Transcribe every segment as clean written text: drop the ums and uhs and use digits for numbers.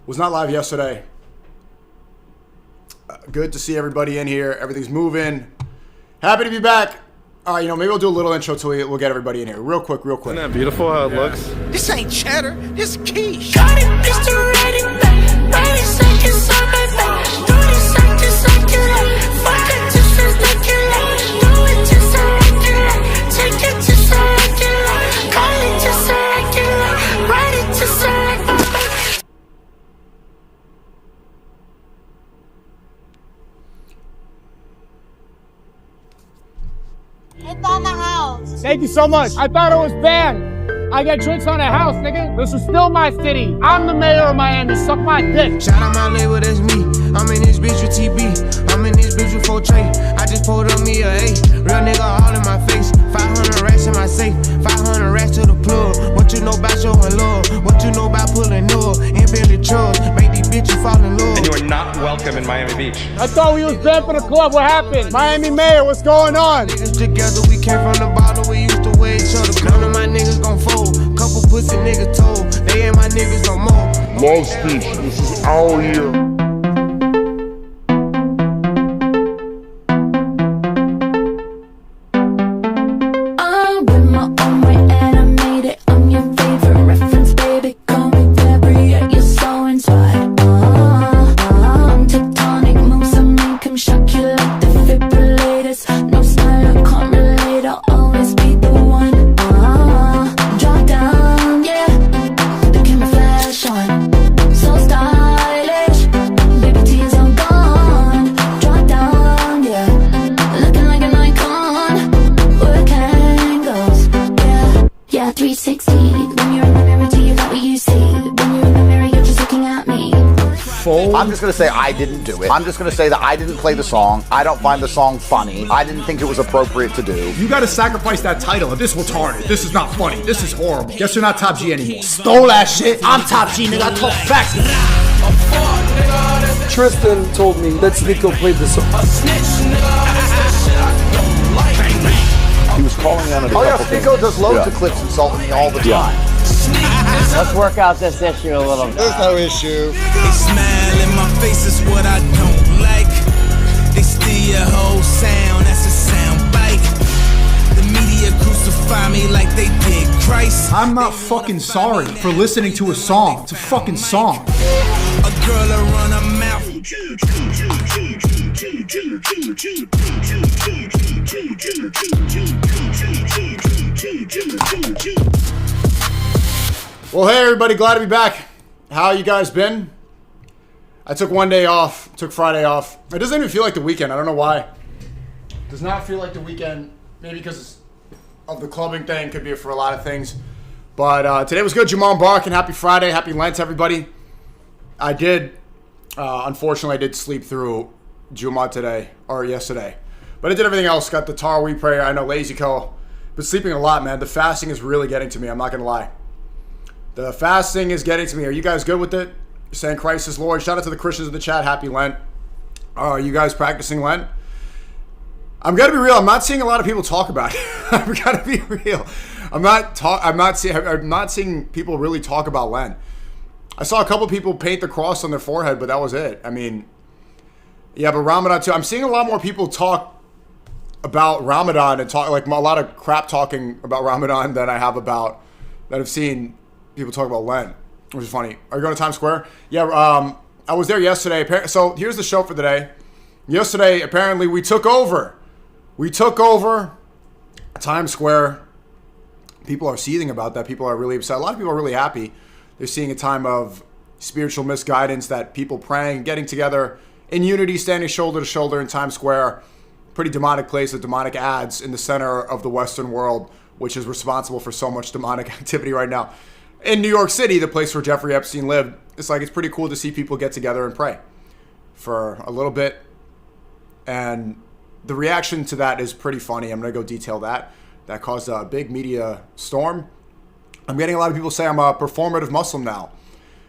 Was not live yesterday. Good to see everybody in here. Everything's moving. Happy to be back. You know, maybe we'll do a little intro till we'll get everybody in here. Real quick. Isn't that beautiful how it looks? This ain't cheddar, this quiche. Got it, Mr. Ready Back. 90 seconds on my back. 30 seconds like you like. Fuck it just as like you like. Do it just like you like. Take it just like you like. Call it just like you like. Write it just like you like. It's on the house. Thank you so much. I thought it was banned. I got drinks on a house, nigga. This is still my city. I'm the mayor of Miami. Suck my dick. Shout out my label, that's me. I'm in this bitch with TB. I'm in this bitch with 4 tray. I just pulled up me a A. Real nigga all in my face. 500 racks in my safe. 500 racks to the plug. What you know about showing love? What you know about pulling up? And Billy Chubbs. Make these bitches fall in love. And you are not welcome in Miami Beach. I thought we was banned for the club. What happened? Miami mayor, what's going on? Niggas together, we came from the bottom. We used to wear each other. None of my niggas gon' fold. Couple pussy niggas told. They ain't my niggas no more. Love speech. This is our year. I'm just going to say I didn't do it. I'm just going to say that I didn't play the song. I don't find the song funny. I didn't think it was appropriate to do. You got to sacrifice that title. This retarded. This is not funny. This is horrible. Guess you're not Top G anymore. Stole that shit. I'm Top G, nigga. I talk facts. Tristan told me that SNEAKO played the song. He was calling on it. Oh yeah, SNEAKO does loads of clips insulting me all the time. Let's work out this issue a little bit. There's no issue. They smile in my face is what I don't like. They steal your whole sound, that's a sound bite. The media crucify me like they did Christ. I'm not fucking sorry for listening to a song. It's a fucking song. A girl will run her mouth. Well, hey everybody, glad to be back. How you guys been? I took one day off, took Friday off. It doesn't even feel like the weekend. I don't know why. It does not feel like the weekend. Maybe because of the clubbing thing. Could be for a lot of things. But today was good. Jamal Bark, and happy Friday. Happy Lent, everybody. I did, unfortunately, I did sleep through Juma today, or yesterday. But I did everything else. Got the Tarawih prayer. I know Lazy Co. But sleeping a lot, man. The fasting is really getting to me. I'm not going to lie. The fasting is getting to me. Are you guys good with it? You're saying Christ is Lord. Shout out to the Christians in the chat. Happy Lent. Are you guys practicing Lent? I'm gonna be real. I'm not seeing a lot of people talk about it. I'm gonna be real. I'm not seeing people really talk about Lent. I saw a couple people paint the cross on their forehead, but that was it. I mean, yeah, but Ramadan too. I'm seeing a lot more people talk about Ramadan and talk like a lot of crap talking about Ramadan than I have about that I've seen people talk about Lent, which is funny. Are you going to Times Square? Yeah, I was there yesterday. So here's the show for the day. Yesterday, apparently, we took over. We took over Times Square. People are seething about that. People are really upset. A lot of people are really happy. They're seeing a time of spiritual misguidance, that people praying, getting together in unity, standing shoulder to shoulder in Times Square. Pretty demonic place with demonic ads in the center of the Western world, which is responsible for so much demonic activity right now. In New York City, the place where Jeffrey Epstein lived, it's pretty cool to see people get together and pray for a little bit. And the reaction to that is pretty funny. I'm going to go detail that. That caused a big media storm. I'm getting a lot of people say I'm a performative Muslim now.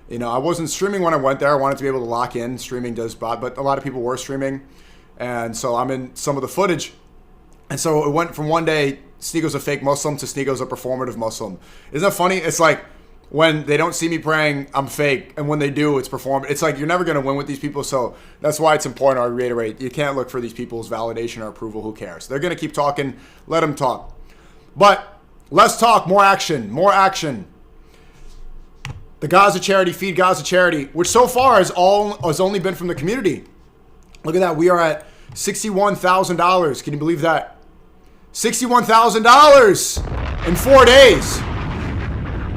You know, I wasn't streaming when I went there. I wanted to be able to lock in. Streaming does bot, but a lot of people were streaming. And so I'm in some of the footage. And so it went from one day, SNEAKO's a fake Muslim, to SNEAKO's a performative Muslim. Isn't that funny? It's like, when they don't see me praying, I'm fake. And when they do, it's performed. It's like you're never going to win with these people. So that's why it's important, I reiterate, you can't look for these people's validation or approval. Who cares? They're going to keep talking. Let them talk. But less talk, more action. More action. The Gaza charity, Feed Gaza charity, which so far has only been from the community. Look at that. We are at $61,000. Can you believe that? $61,000 in 4 days.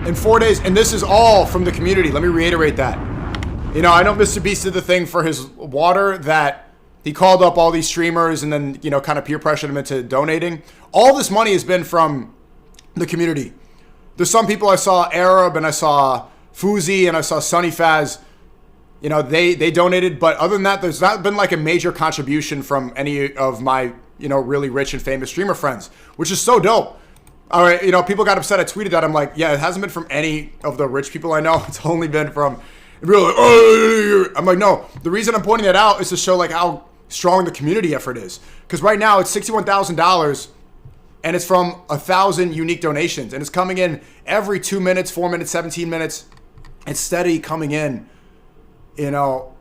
In 4 days. And this is all from the community. Let me reiterate that. You know, I know Mr. Beast did the thing for his water that he called up all these streamers and then, you know, kind of peer pressured them into donating. All this money has been from the community. There's some people I saw, Arab, and I saw Fuzi, and I saw Sunny Faz. You know, they donated. But other than that, there's not been like a major contribution from any of my, you know, really rich and famous streamer friends, which is so dope. All right, you know, people got upset. I tweeted that. I'm like, yeah, it hasn't been from any of the rich people I know. It's only been from, people are like, oh. I'm like, no. The reason I'm pointing that out is to show like how strong the community effort is. Because right now it's $61,000 and it's from 1,000 unique donations. And it's coming in every 2 minutes, 4 minutes, 17 minutes. It's steady coming in, you know.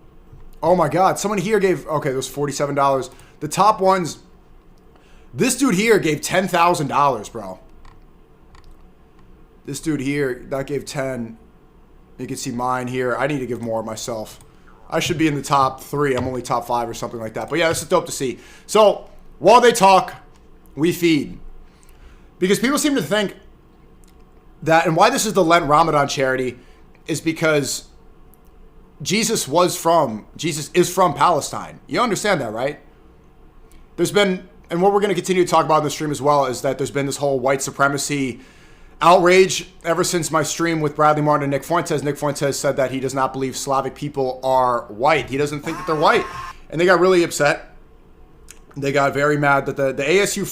Oh my God. Someone here gave, okay, those $47. The top ones, this dude here gave $10,000, bro. This dude here, that gave 10. You can see mine here. I need to give more myself. I should be in the top 3. I'm only top 5 or something like that. But yeah, this is dope to see. So while they talk, we feed. Because people seem to think that, and why this is the Lent Ramadan charity, is because Jesus is from Palestine. You understand that, right? There's been, and what we're going to continue to talk about in the stream as well, is that there's been this whole white supremacy outrage ever since my stream with Bradley Martin and Nick Fuentes. Nick Fuentes said that he does not believe Slavic people are white. He doesn't think that they're white. And they got really upset. They got very mad that the ASU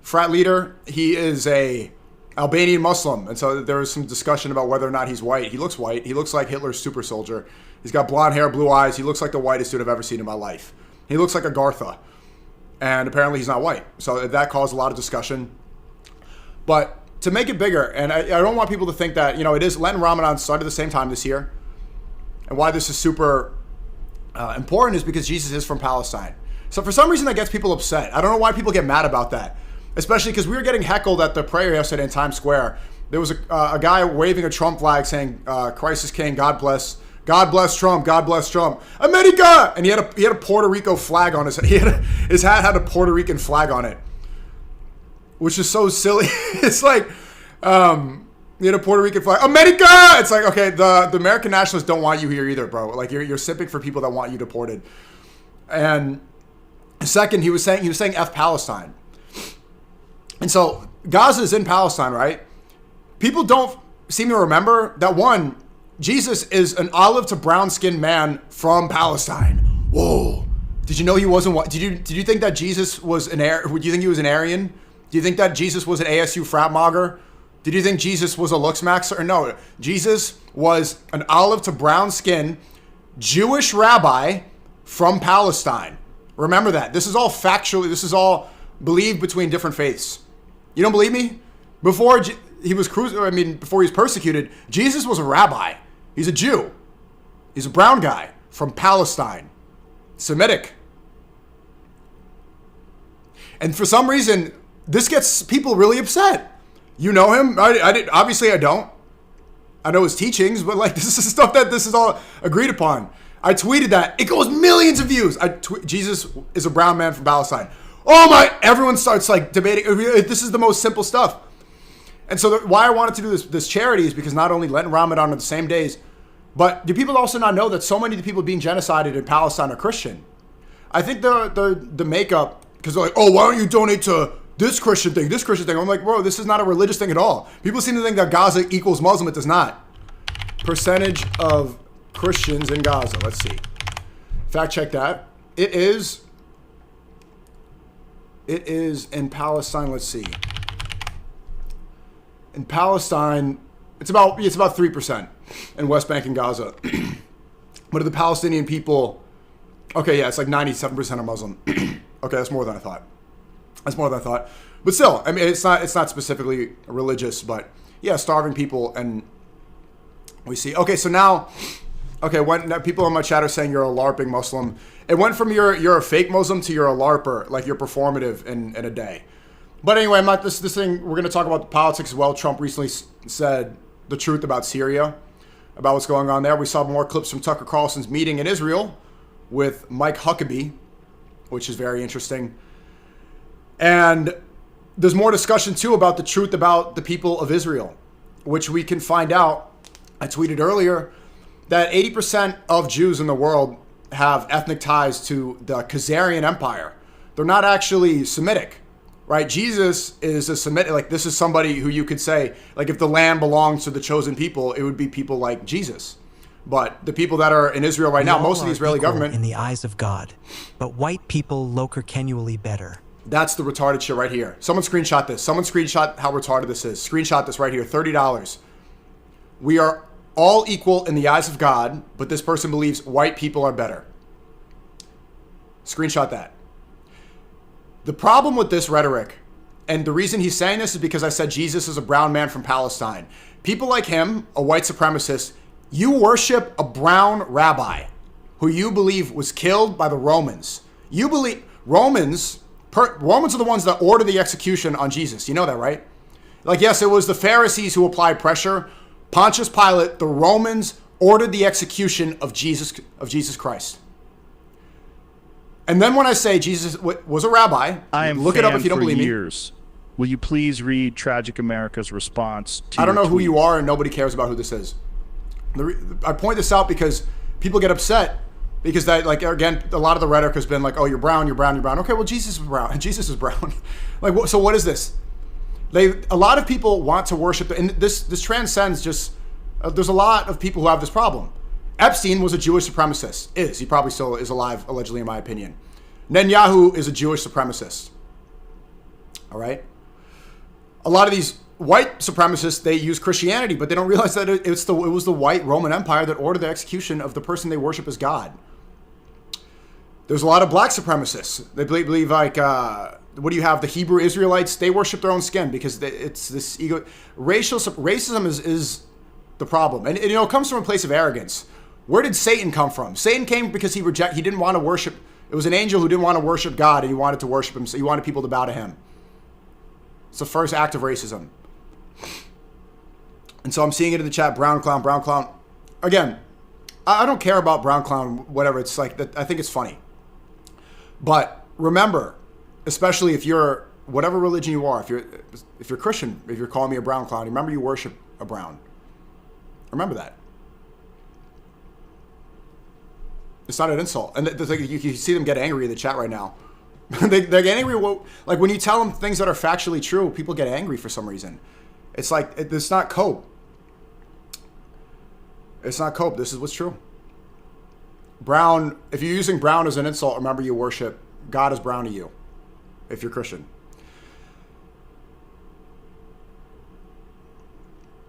frat leader, he is a Albanian Muslim. And so there was some discussion about whether or not he's white. He looks white. He looks like Hitler's super soldier. He's got blonde hair, blue eyes. He looks like the whitest dude I've ever seen in my life. He looks like a Gartha. And apparently he's not white. So that caused a lot of discussion. But to make it bigger, and I don't want people to think that, you know, it is Lent and Ramadan started at the same time this year. And why this is super important is because Jesus is from Palestine. So for some reason that gets people upset. I don't know why people get mad about that. Especially because we were getting heckled at the prayer yesterday in Times Square. There was a guy waving a Trump flag saying, Christ is King, God bless Trump, God bless Trump, America! And he had a Puerto Rico flag on his head. His hat had a Puerto Rican flag on it, which is so silly. It's like, he had a Puerto Rican flag, America! It's like, okay, the American nationalists don't want you here either, bro. Like, you're simping for people that want you deported. And second, he was saying F Palestine. And so Gaza is in Palestine, right? People don't seem to remember that, one, Jesus is an olive to brown skinned man from Palestine. Whoa. Did you know he wasn't what? Did you think that Jesus was do you think he was an Aryan? Do you think that Jesus was an ASU frat mogger? Did you think Jesus was a looks maxer? No, Jesus was an olive to brown skin Jewish rabbi from Palestine. Remember that. This is all factually, this is all believed between different faiths. You don't believe me? Before he was persecuted, Jesus was a rabbi. He's a Jew. He's a brown guy from Palestine. Semitic. And for some reason, this gets people really upset. You know him? Obviously I don't. I know his teachings, but like this is stuff that this is all agreed upon. I tweeted that. It goes millions of views. Jesus is a brown man from Palestine. Oh my, everyone starts like debating. This is the most simple stuff. And so why I wanted to do this charity is because not only Lent and Ramadan are the same days, but do people also not know that so many of the people being genocided in Palestine are Christian? I think the makeup, because they're like, oh, why don't you donate to this Christian thing, this Christian thing? I'm like, bro, this is not a religious thing at all. People seem to think that Gaza equals Muslim. It does not. Percentage of Christians in Gaza. Let's see. Fact check that. It is in Palestine. Let's see. In Palestine, it's about 3% in West Bank and Gaza. But of the Palestinian people, okay, yeah, it's like 97% are Muslim. Okay, that's more than I thought. But still, I mean, it's not specifically religious, but yeah, starving people. And we see, okay, so now, okay, when people in my chat are saying you're a LARPing Muslim, it went from you're a fake Muslim to you're a LARPer, like you're performative in a day. But anyway, I'm not this thing. We're going to talk about the politics as well. Trump recently said the truth about Syria, about what's going on there. We saw more clips from Tucker Carlson's meeting in Israel with Mike Huckabee, which is very interesting. And there's more discussion too about the truth about the people of Israel, which we can find out. I tweeted earlier that 80% of Jews in the world have ethnic ties to the Khazarian Empire. They're not actually Semitic, right? Jesus is a Semitic. Like, this is somebody who you could say, like, if the land belongs to the chosen people, it would be people like Jesus. But the people that are in Israel right now, most of the Israeli government, in the eyes of God, but white people loker continually better. That's the retarded shit right here. Someone screenshot this. Someone screenshot how retarded this is. Screenshot this right here. $30. We are all equal in the eyes of God, but this person believes white people are better. Screenshot that. The problem with this rhetoric, and the reason he's saying this is because I said Jesus is a brown man from Palestine. People like him, a white supremacist, you worship a brown rabbi who you believe was killed by the Romans. You believe Romans are the ones that order the execution on Jesus. You know that, right? Like, yes, it was the Pharisees who applied pressure. Pontius Pilate, the Romans ordered the execution of Jesus Christ. And then when I say Jesus was a rabbi, look it up if you don't believe years. Will you please read Tragic America's response to I don't know tweet? who you are, and nobody cares about who this is. I point this out because people get upset because that, like, again, a lot of the rhetoric has been like, oh, you're brown, you're brown, you're brown. Okay, well, Jesus is brown. Jesus is brown. Like, so what is this? A lot of people want to worship, and this transcends just. There's a lot of people who have this problem. Epstein was a Jewish supremacist. He probably still is alive, allegedly, in my opinion. Netanyahu is a Jewish supremacist. All right. A lot of these white supremacists, they use Christianity, but they don't realize that it was the white Roman Empire that ordered the execution of the person they worship as God. There's a lot of black supremacists. They believe like, what do you have? The Hebrew Israelites, they worship their own skin because it's this ego. Racism is the problem. And you know, it comes from a place of arrogance. Where did Satan come from? Satan came because he didn't want to worship. It was an angel who didn't want to worship God, and he wanted to worship him. So he wanted people to bow to him. It's the first act of racism. And so I'm seeing it in the chat, brown clown, brown clown. Again, I don't care about brown clown, whatever. It's like, I think it's funny. But remember, especially if you're, whatever religion you are, if you're Christian, if you're calling me a brown clown, remember you worship a brown. Remember that. It's not an insult. And you see them get angry in the chat right now. they get angry. Like when you tell them things that are factually true, people get angry for some reason. It's like, it's not cope. It's not cope. This is what's true. Brown, if you're using brown as an insult, remember you worship God is brown to you, if you're Christian.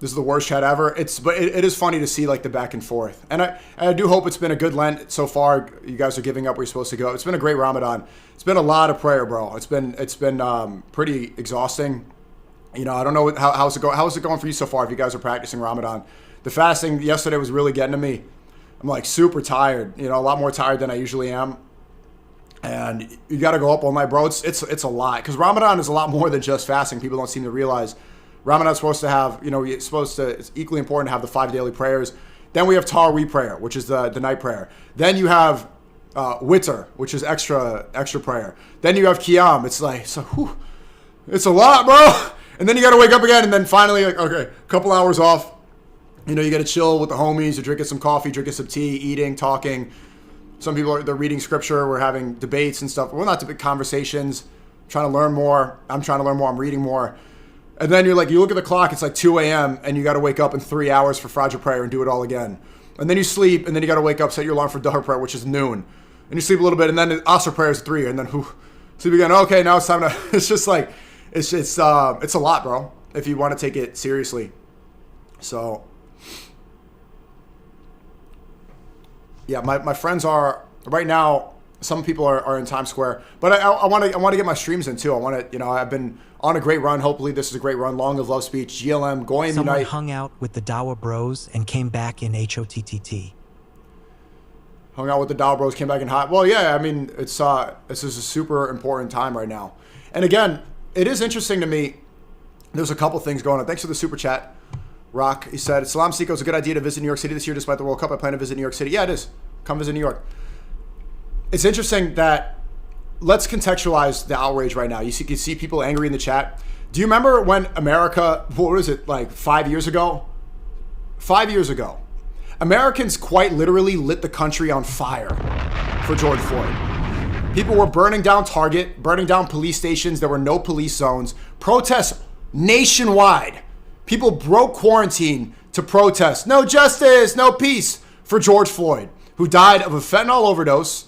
This is the worst chat ever. But it is funny to see like the back and forth. And I do hope it's been a good Lent so far. You guys are giving up where you're supposed to go. It's been a great Ramadan. It's been a lot of prayer, bro. It's been pretty exhausting. You know, I don't know how's it going. How is it going for you so far if you guys are practicing Ramadan? The fasting yesterday was really getting to me. I'm like super tired, you know, a lot more tired than I usually am. And you got to go up all night, bro. It's a lot because Ramadan is a lot more than just fasting. People don't seem to realize Ramadan's supposed to have, you know, it's equally important to have the 5 daily prayers. Then we have Taraweeh prayer, which is the night prayer. Then you have Witr, which is extra prayer. Then you have Qiyam. It's like, it's a lot, bro. And then you got to wake up again. And then finally, like, okay, a couple hours off. You know, you got to chill with the homies. You're drinking some coffee, drinking some tea, eating, talking. Some people they're reading scripture. We're having debates and stuff. Well, not debate, conversations. Trying to learn more. I'm trying to learn more. I'm reading more. And then you look at the clock. It's like 2 a.m. and you got to wake up in 3 hours for Fajr prayer and do it all again. And then you sleep. And then you got to wake up, set your alarm for Dhuhr prayer, which is noon. And you sleep a little bit. And then Asr prayer is 3. And then sleep again. Okay, now it's time to. It's just like it's a lot, bro. If you want to take it seriously. So. Yeah, my friends are, right now, some people are in Times Square. But I want to get my streams in too. I want to, I've been on a great run. Hopefully this is a great run. Long live Love Speech, GLM, Goyim Someone Unite. hung out with the Dawa Bros and came back in HOTTT. Hung out with the Dawa Bros, came back in hot. Well, yeah, I mean, this is a super important time right now. And again, it is interesting to me. There's a couple things going on. Thanks for the super chat. Rock, he said, Salam SNEAKO, it's a good idea to visit New York City this year despite the World Cup. I plan to visit New York City. Yeah, it is. Come visit New York. It's interesting that let's contextualize the outrage right now. You can see people angry in the chat. Do you remember when America, what was it, like 5 years ago? 5 years ago. Americans quite literally lit the country on fire for George Floyd. People were burning down Target, burning down police stations. There were no police zones. Protests nationwide. People broke quarantine to protest. No justice, no peace for George Floyd, who died of a fentanyl overdose.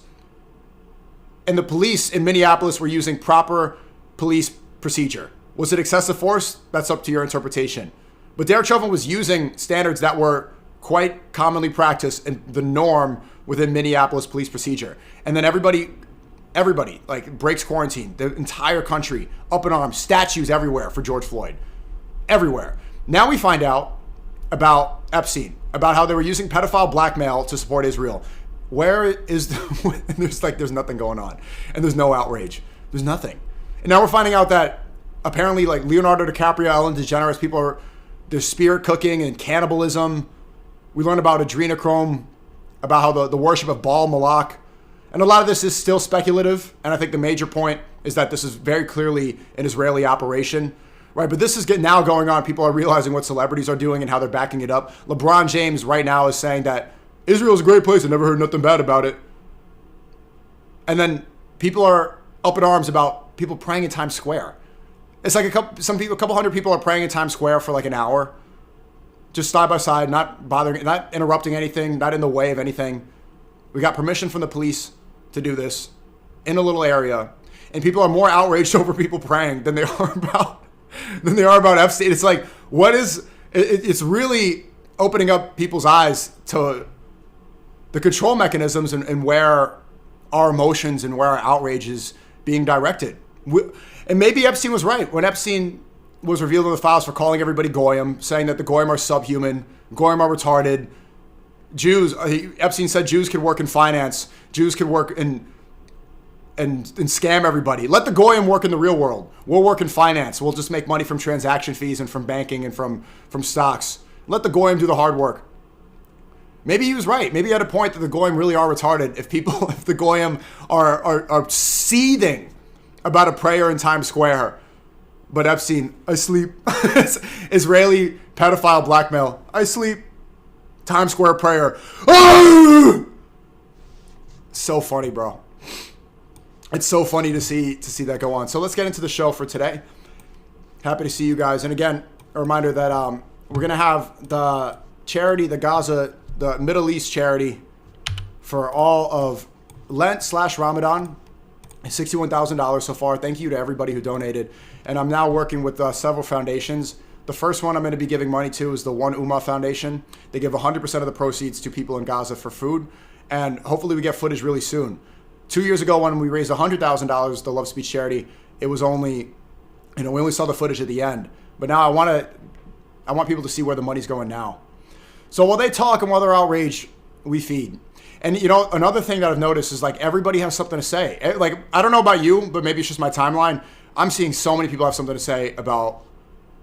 And the police in Minneapolis were using proper police procedure. Was it excessive force? That's up to your interpretation. But Derek Chauvin was using standards that were quite commonly practiced and the norm within Minneapolis police procedure. And then everybody like breaks quarantine. The entire country up in arms, statues everywhere for George Floyd. Everywhere. Now we find out about Epstein, about how they were using pedophile blackmail to support Israel. Where is there's nothing going on, and there's no outrage. There's nothing. And now we're finding out that apparently like Leonardo DiCaprio, Ellen DeGeneres, people they're spirit cooking and cannibalism. We learned about adrenochrome, about how the worship of Baal Malak. And a lot of this is still speculative. And I think the major point is that this is very clearly an Israeli operation, right? But this is now going on. People are realizing what celebrities are doing and how they're backing it up. LeBron James right now is saying that Israel's a great place. I never heard nothing bad about it. And then people are up in arms about people praying in Times Square. It's like a couple hundred people are praying in Times Square for like an hour. Just side by side, not bothering, not interrupting anything, not in the way of anything. We got permission from the police to do this in a little area, and people are more outraged over people praying than they are about Epstein. It's like, what is? It's really opening up people's eyes to the control mechanisms and where our emotions and where our outrage is being directed. And maybe Epstein was right when Epstein was revealed in the files for calling everybody Goyim, saying that the Goyim are subhuman, Goyim are retarded. Jews, Epstein said Jews could work in finance, Jews could work and scam everybody. Let the Goyim work in the real world. We'll work in finance. We'll just make money from transaction fees and from banking and from stocks. Let the Goyim do the hard work. Maybe he was right. Maybe he had a point that the Goyim really are retarded. If the Goyim are seething about a prayer in Times Square. But Epstein, I sleep. Israeli pedophile blackmail. I sleep. Times Square prayer. Oh! So funny, bro. It's so funny to see that go on. So let's get into the show for today. Happy to see you guys. And again, a reminder that we're going to have the charity, the Gaza, the Middle East charity for all of Lent/Ramadan. $61,000 so far. Thank you to everybody who donated. And I'm now working with several foundations. The first one I'm going to be giving money to is the One Ummah Foundation. They give 100% of the proceeds to people in Gaza for food. And hopefully we get footage really soon. 2 years ago when we raised $100,000, the Love Speech charity, it was only, we only saw the footage at the end. But now I want people to see where the money's going now. So while they talk and while they're outraged, we feed. And another thing that I've noticed is like everybody has something to say. Like, I don't know about you, but maybe it's just my timeline. I'm seeing so many people have something to say about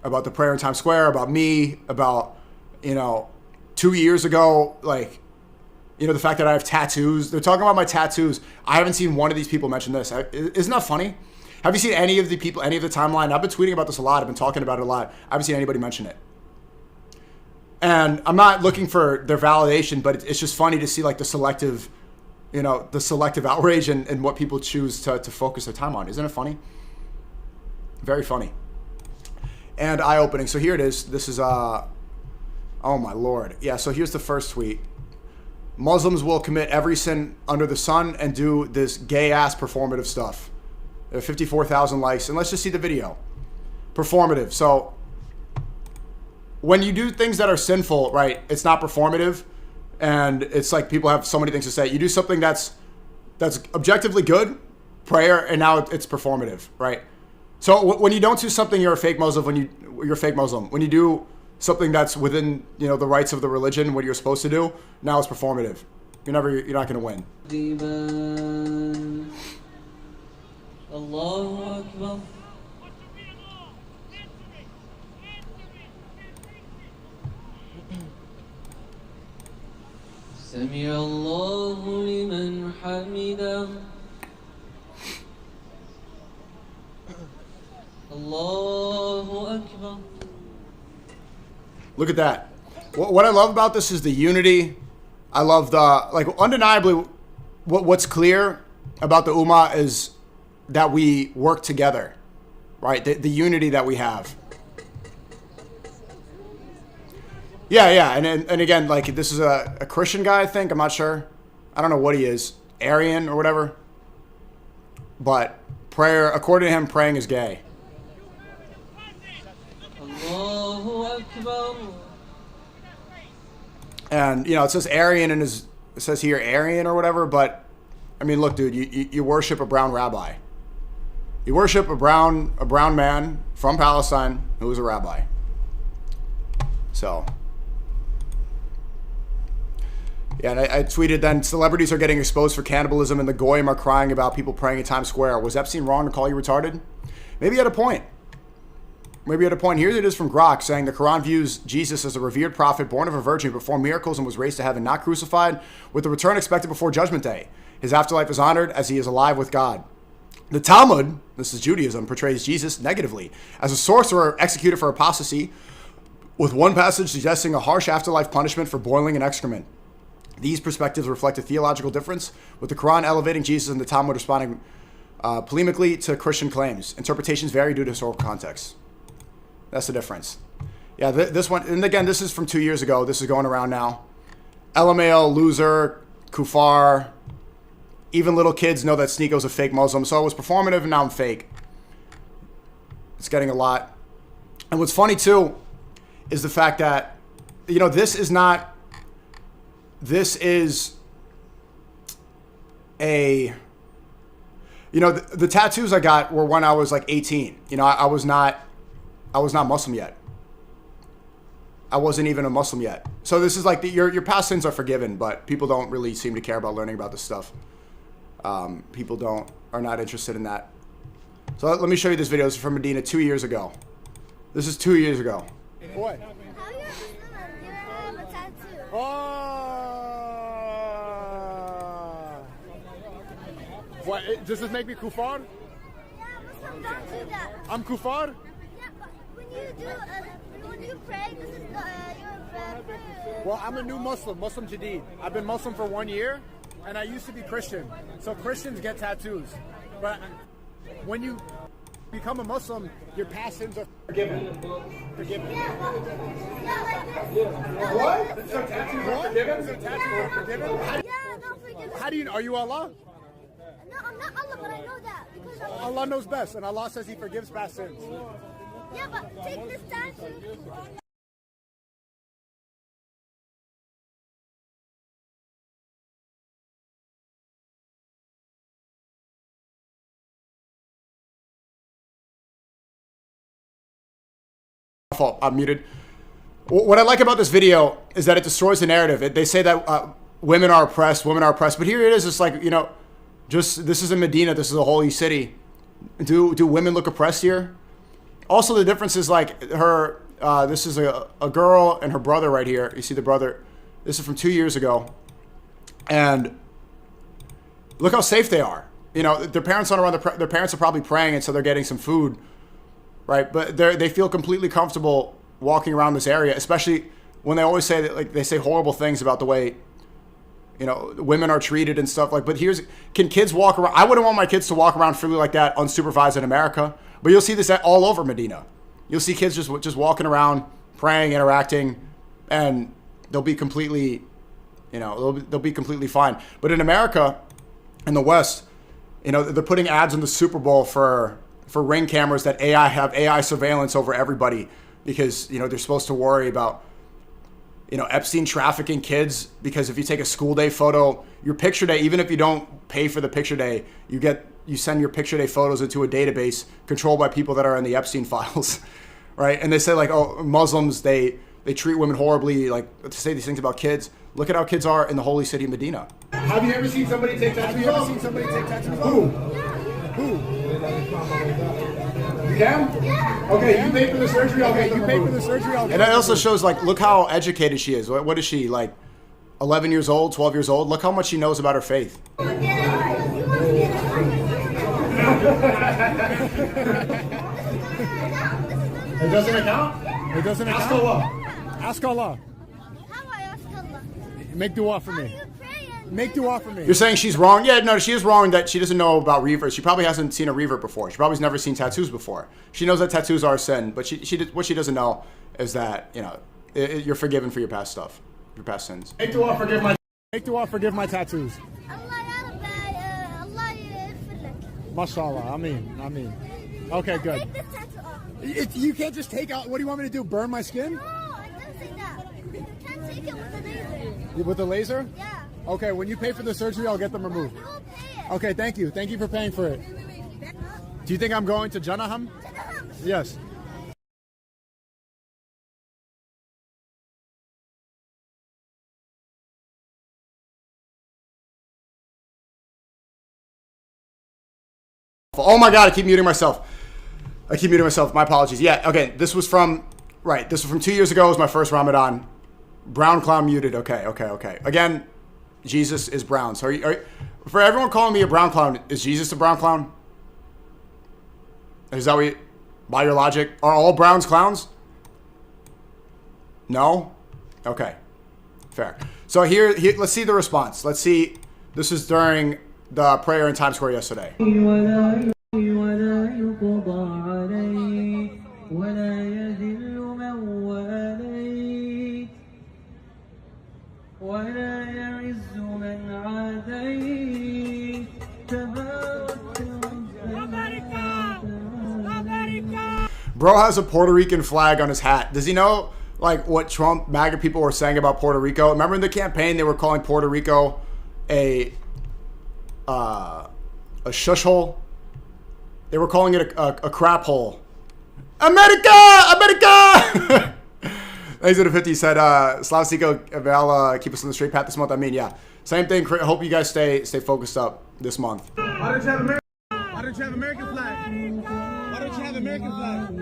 the prayer in Times Square, about me, about, 2 years ago, like, the fact that I have tattoos. They're talking about my tattoos. I haven't seen one of these people mention this. Isn't that funny? Have you seen any of the people, any of the timeline? I've been tweeting about this a lot. I've been talking about it a lot. I haven't seen anybody mention it. And I'm not looking for their validation, but it's just funny to see like the selective outrage and what people choose to focus their time on. Isn't it funny? Very funny. And eye-opening. So here it is. This is, oh my Lord. Yeah, so here's the first tweet. Muslims will commit every sin under the sun and do this gay-ass performative stuff. 54,000 likes. And let's just see the video. Performative. So when you do things that are sinful, right, it's not performative. And it's like people have so many things to say. You do something that's that's objectively good, prayer, and now it's performative, right? So when you don't do something, you're a fake Muslim. You're a fake Muslim. When you do something that's within, you know, the rights of the religion, what you're supposed to do, now it's performative. You're not going to win. Allahu Akbar. سمع الله لمن حمده الله أكبر. Look at that. What I love about this is the unity. I love the, like, undeniably, what's clear about the Ummah is that we work together, right? The unity that we have. Yeah, and again, like, this is a Christian guy, I think. I'm not sure. I don't know what he is. Aryan or whatever. But prayer, according to him, praying is gay. Allahu Akbar. And, you know, it says Aryan and it says here Aryan or whatever, but, I mean, look, dude, you worship a brown rabbi. You worship a brown man from Palestine who is a rabbi. So... yeah, and I tweeted then, celebrities are getting exposed for cannibalism and the Goyim are crying about people praying in Times Square. Was Epstein wrong to call you retarded? Maybe he had a point. Maybe he had a point. Here it is from Grok saying the Quran views Jesus as a revered prophet, born of a virgin, performed miracles and was raised to heaven, not crucified, with the return expected before Judgment Day. His afterlife is honored as he is alive with God. The Talmud, this is Judaism, portrays Jesus negatively as a sorcerer executed for apostasy, with one passage suggesting a harsh afterlife punishment for boiling an excrement. These perspectives reflect a theological difference, with the Quran elevating Jesus and the Talmud responding polemically to Christian claims. Interpretations vary due to historical context. That's the difference. Yeah, this one, and again, this is from 2 years ago. This is going around now. LMAO, loser, kufar. Even little kids know that SNEAKO's a fake Muslim. So it was performative, and now I'm fake. It's getting a lot. And what's funny, too, is the fact that, you know, this is a, you know, the tattoos I got were when I was like 18. You know, I was not Muslim yet. I wasn't even a Muslim yet. So this is like your past sins are forgiven, but people don't really seem to care about learning about this stuff. People are not interested in that. So let me show you this video. This is from Medina 2 years ago. This is 2 years ago. What? What? Does this make me kufar? Yeah, Muslims don't do that. I'm kufar? Yeah, but when you pray, this is your prayer. Well, I'm a new Muslim Jadid. I've been Muslim for 1 year, and I used to be Christian. So Christians get tattoos. But when you become a Muslim, your past sins are forgiven. Forgiven. What? So tattoos are forgiven? So tattoos are forgiven? Yeah, no, forgiven. How do you know? Are you Allah? No, I'm not Allah, but I know that. Because Allah knows best, and Allah says he forgives past sins. Yeah, but take this tattoo. I'm muted. What I like about this video is that it destroys the narrative. They say that women are oppressed, but here it is. It's like, you know, just this is in Medina. This is a holy city. Do women look oppressed here? Also, the difference is like her. This is a girl and her brother right here. You see the brother. This is from 2 years ago, and look how safe they are. You know, their parents aren't around. Their parents are probably praying, and so they're getting some food. Right, but they feel completely comfortable walking around this area, especially when they always say that, like, they say horrible things about the way, you know, women are treated and stuff. Like, but can kids walk around? I wouldn't want my kids to walk around freely like that unsupervised in America. But you'll see this all over Medina. You'll see kids just walking around, praying, interacting, and they'll be completely, you know, they'll be completely fine. But in America, in the West, you know, they're putting ads in the Super Bowl for Ring cameras that have AI surveillance over everybody because, you know, they're supposed to worry about, you know, Epstein trafficking kids, because if you take a school day photo, your picture day, even if you don't pay for the picture day, you send your picture day photos into a database controlled by people that are in the Epstein files, right? And they say like, oh, Muslims, they treat women horribly, like to say these things about kids. Look at how kids are in the holy city of Medina. Have you ever seen somebody take tattoos? Have you ever seen somebody take tattoos? Who? You can? Yeah. Okay, you pay for the surgery. Okay, you pay for the surgery. And it also shows, like, look how educated she is. What is she, like, 11 years old, 12 years old? Look how much she knows about her faith. It doesn't account? It doesn't account? Ask Allah. Ask Allah. How I ask Allah? Make dua for me. Make dua for me. You're saying she's wrong? Yeah, no, she is wrong that she doesn't know about reverts. She probably hasn't seen a revert before. She probably has never seen tattoos before. She knows that tattoos are a sin, but what she doesn't know is that, you know, you're forgiven for your past stuff, your past sins. Make dua, forgive my tattoos. Mashallah, Ameen. Okay, good. Take this tattoo off. You can't just take out, what do you want me to do, burn my skin? No, I didn't say that. You can't take it with a laser. With the laser? Yeah. Okay, when you pay for the surgery, I'll get them removed. You will pay it. Okay, thank you. Thank you for paying for it. Do you think I'm going to Janaham? Yes. Oh my God, I keep muting myself. My apologies. Yeah, okay, this was from 2 years ago. It was my first Ramadan. Brown clown muted. Okay. Again, Jesus is brown. So for everyone calling me a brown clown, is Jesus a brown clown? Is that by your logic, are all browns clowns? No? Okay. Fair. So here, let's see the response. Let's see. This is during the prayer in Times Square yesterday. Bro has a Puerto Rican flag on his hat. Does he know, like, what Trump MAGA people were saying about Puerto Rico? Remember in the campaign they were calling Puerto Rico a shush hole? They were calling it a crap hole. America! Thanks to the 50 said, SNEAKO, Val, keep us on the straight path this month. I mean, yeah. Same thing. I hope you guys stay focused up this month. Why don't you have American flag? Why don't you have American flag?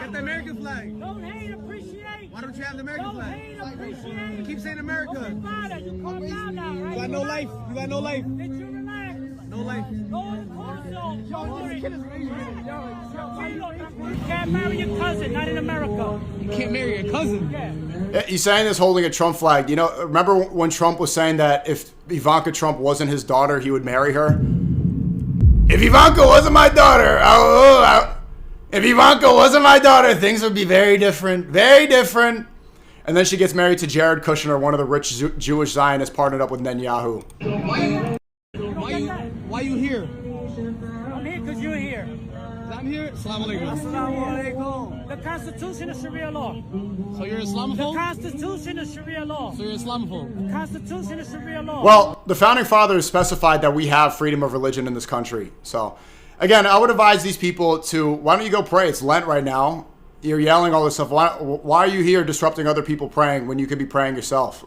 Get the American flag. Don't hate, appreciate. Why don't you have the American Don't flag? hate, appreciate. You keep saying America. You calm down now, right? You got no life. You got no life. Did you relax? No life. You can't marry your cousin, not in America. You can't marry your cousin? Yeah. He's saying this holding a Trump flag. You know, remember when Trump was saying that if Ivanka Trump wasn't his daughter, he would marry her? If Ivanka wasn't my daughter, if Ivanka wasn't my daughter, things would be very different. Very different. And then she gets married to Jared Kushner, one of the rich Jewish Zionists partnered up with Netanyahu. Why you here? I'm here because you're here. I'm here. Assalamu alaikum. Assalamu alaikum. The Constitution is Sharia law. So you're Islamophobe? The Constitution is Sharia law. So you're Islamophobe? The Constitution is Sharia law. Well, the founding fathers specified that we have freedom of religion in this country. So, again, I would advise these people to, why don't you go pray? It's Lent right now. You're yelling all this stuff. Why are you here disrupting other people praying when you could be praying yourself?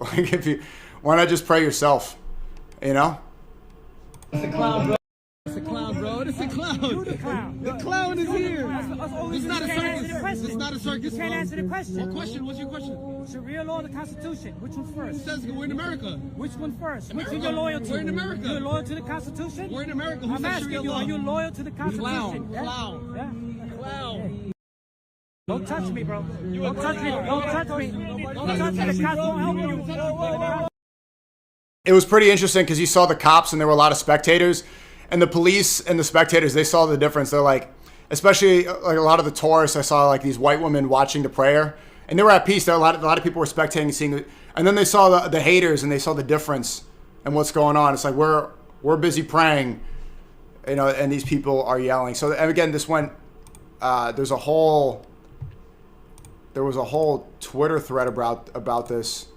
Why not just pray yourself? You know? It's a clown, bro. It's a clown, bro. It's a clown. You're the clown. The clown is here. This is not a circus. This is not a circus. You can't answer the question. What question? What's your question? Sharia law or the Constitution? Which one first? Who says we're in America? Which one first? America. Which are you loyal to? We're in America. You're loyal to the Constitution? We're in America. Who I'm says asking Sharia you, law? are you loyal to the Constitution? Clown. Yeah? Clown. Yeah. Clown. Don't touch me, bro. Don't touch me. Don't touch me. Don't touch me. The cops won't help you. It was pretty interesting because you saw the cops and there were a lot of spectators. And the police and the spectators, they saw the difference. They're like, especially like a lot of the tourists, I saw like these white women watching the prayer. And they were at peace. There were a lot of people were spectating and seeing it. And then they saw the haters and they saw the difference and what's going on. It's like, we're busy praying, you know, and these people are yelling. So, and again, this went, there's a whole There was a whole Twitter thread about this.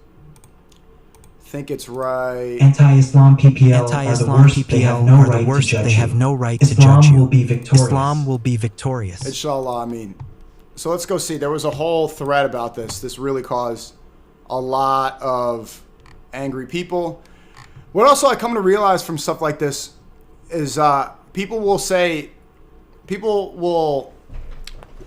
I think it's right. Anti-Islam PPL are the worst. They have no right to judge They have you. no right to Islam judge you. will be victorious. Islam will be victorious. Inshallah, I mean. So let's go see. There was a whole thread about this. This really caused a lot of angry people. What also I come to realize from stuff like this is people will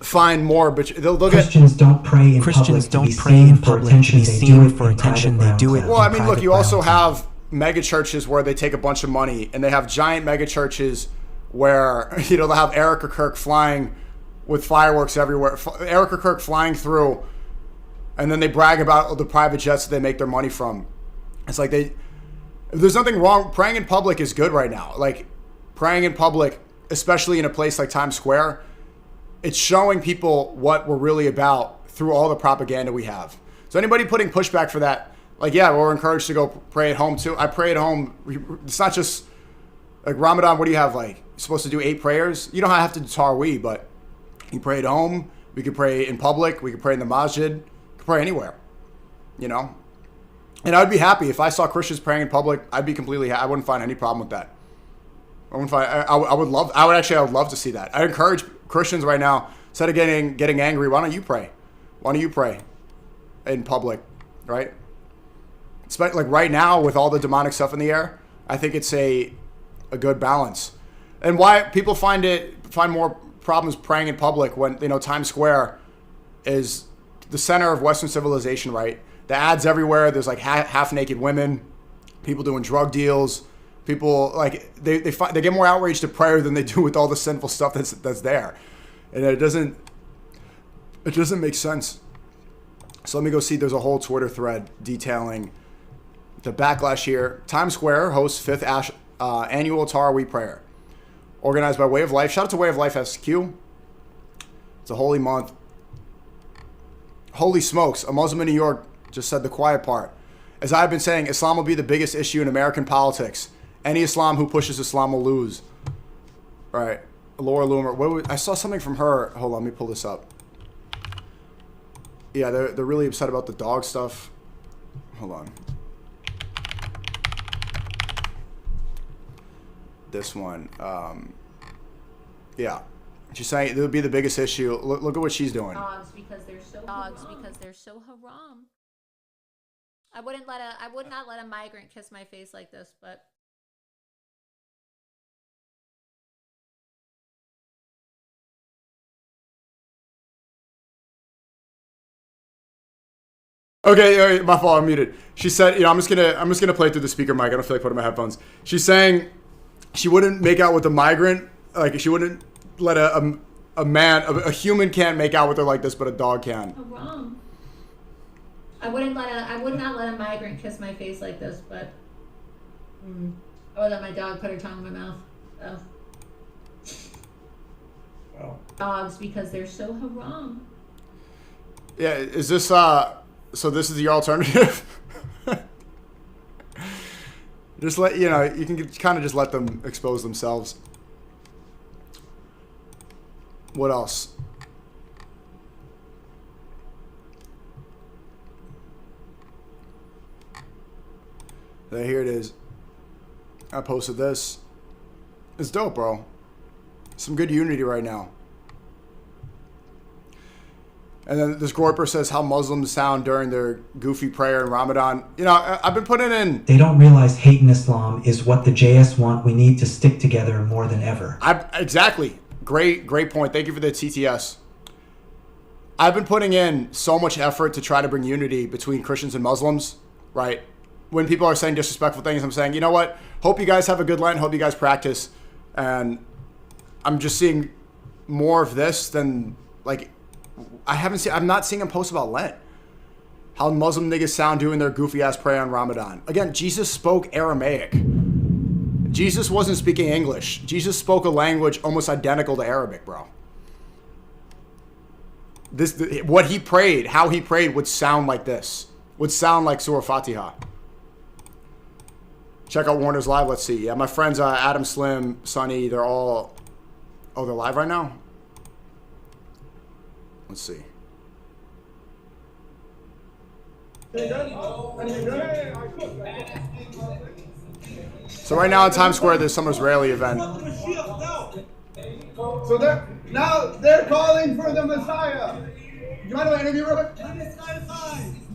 find more, but they'll Christians don't pray in Christians public don't to be pray seen in for public to attention. be They do seen it for in attention. private They do it. ground Well, I in mean, look, private you also grounds. have mega churches where they take a bunch of money, and they have giant mega churches where, you know, they'll have Erica Kirk flying with fireworks everywhere. Erica Kirk flying through, and then they brag about the private jets that they make their money from. It's like there's nothing wrong. Praying in public is good right now. Like, praying in public, especially in a place like Times Square, it's showing people what we're really about through all the propaganda we have. So anybody putting pushback for that, like, yeah, we're encouraged to go pray at home too. I pray at home. It's not just like Ramadan. What do you have? Like, you're supposed to do 8 prayers? You don't have to do Tarawih, but you pray at home. We could pray in public. We could pray in the masjid. We could pray anywhere, you know? And I'd be happy if I saw Christians praying in public. I'd be completely happy. I wouldn't find any problem with that. I would love to see that. I encourage Christians right now, instead of getting angry, why don't you pray? Why don't you pray in public, right? Like right now with all the demonic stuff in the air, I think it's a good balance. And why people find more problems praying in public when, you know, Times Square is the center of Western civilization, right? The ads everywhere. There's like half naked women, people doing drug deals. People like they get more outraged to prayer than they do with all the sinful stuff that's there, and it doesn't make sense. So let me go see. There's a whole Twitter thread detailing the backlash here. Times Square hosts 5th annual Tarawih prayer, organized by Way of Life. Shout out to Way of Life SQ. It's a holy month. Holy smokes! A Muslim in New York just said the quiet part. As I've been saying, Islam will be the biggest issue in American politics. Any Islam who pushes Islam will lose. All right. Laura Loomer. I saw something from her. Hold on, let me pull this up. Yeah, they're really upset about the dog stuff. Hold on. This one. Yeah. She's saying it would be the biggest issue. Look at what she's doing. Dogs because they're so haram. I would not let a migrant kiss my face like this, but Okay, my fault. I'm muted. She said, you know, I'm just gonna play through the speaker mic. I don't feel like putting my headphones. She's saying she wouldn't make out with a migrant. Like, she wouldn't let a human can't make out with her like this, but a dog can. haram. I would not let a migrant kiss my face like this, but I would let my dog put her tongue in my mouth. So. Wow. Dogs because they're so haram. Yeah, is this so this is your alternative? Just let, you know, you can kind of just let them expose themselves. What else? Here it is. I posted this. It's dope, bro. Some good unity right now. And then this Groiper says how Muslims sound during their goofy prayer in Ramadan. You know, I've been putting in... They don't realize hate in Islam is what the JS want. We need to stick together more than ever. Exactly. Great point. Thank you for the TTS. I've been putting in so much effort to try to bring unity between Christians and Muslims, right? When people are saying disrespectful things, I'm saying, you know what? Hope you guys have a good Lent. Hope you guys practice. And I'm just seeing more of this than, like... I'm not seeing him post about Lent. How Muslim niggas sound doing their goofy ass prayer on Ramadan. Again, Jesus spoke Aramaic. Jesus wasn't speaking English. Jesus spoke a language almost identical to Arabic, bro. What he prayed, how he prayed would sound like this. Would sound like Surah Fatiha. Check out Warner's Live. Let's see. Yeah, my friends Adam Slim, Sonny, they're all... Oh, they're live right now? Let's see. So right now in Times Square, there's some Israeli event. So they're calling for the Messiah. You want to interview real quick?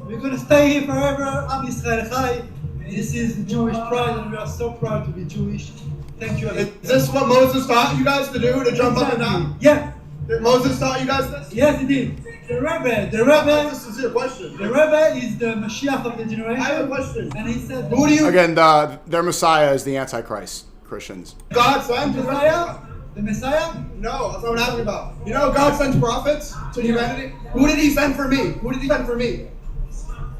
We're gonna stay here forever. Am Yisrael Chai. This is Jewish pride, and we are so proud to be Jewish. Thank you. Is this what Moses taught you guys to do, to jump up and down? Yeah. Moses taught you guys this? Yes, he did. The Rebbe. This is your question. The Rebbe is the Mashiach of the generation. I have a question. And he said, who do you? Again, their Messiah is the Antichrist. Christians. God sent the Messiah. The Messiah? No, that's what I'm asking about. You know, God sends prophets to humanity. Who did He send for me? Who did He send for me?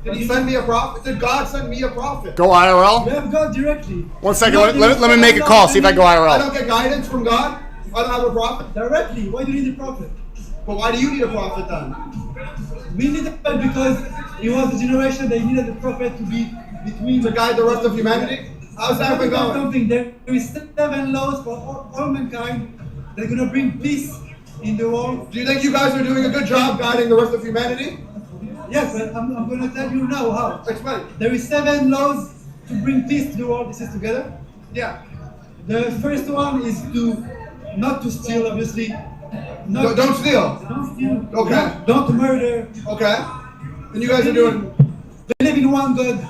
Did He send me a prophet? Did God send me a prophet? Go IRL. We have God directly. 1 second. Let me make a call. See if I go IRL. I don't get guidance from God. I don't have a prophet. Directly. Why do you need a prophet? But why do you need a prophet then? We need a prophet because it was a generation they needed a prophet to be between to guide the rest of humanity. How's that been going? Something. There is 7 laws for all mankind. They're gonna bring peace in the world. Do you think you guys are doing a good job guiding the rest of humanity? Yes, but I'm gonna tell you now how. Explain. There is 7 laws to bring peace to the world. This is together. Yeah. The first one is not to steal, obviously. Don't steal. Don't steal. Okay. Don't murder. Okay. And you guys are doing. Believe in one God.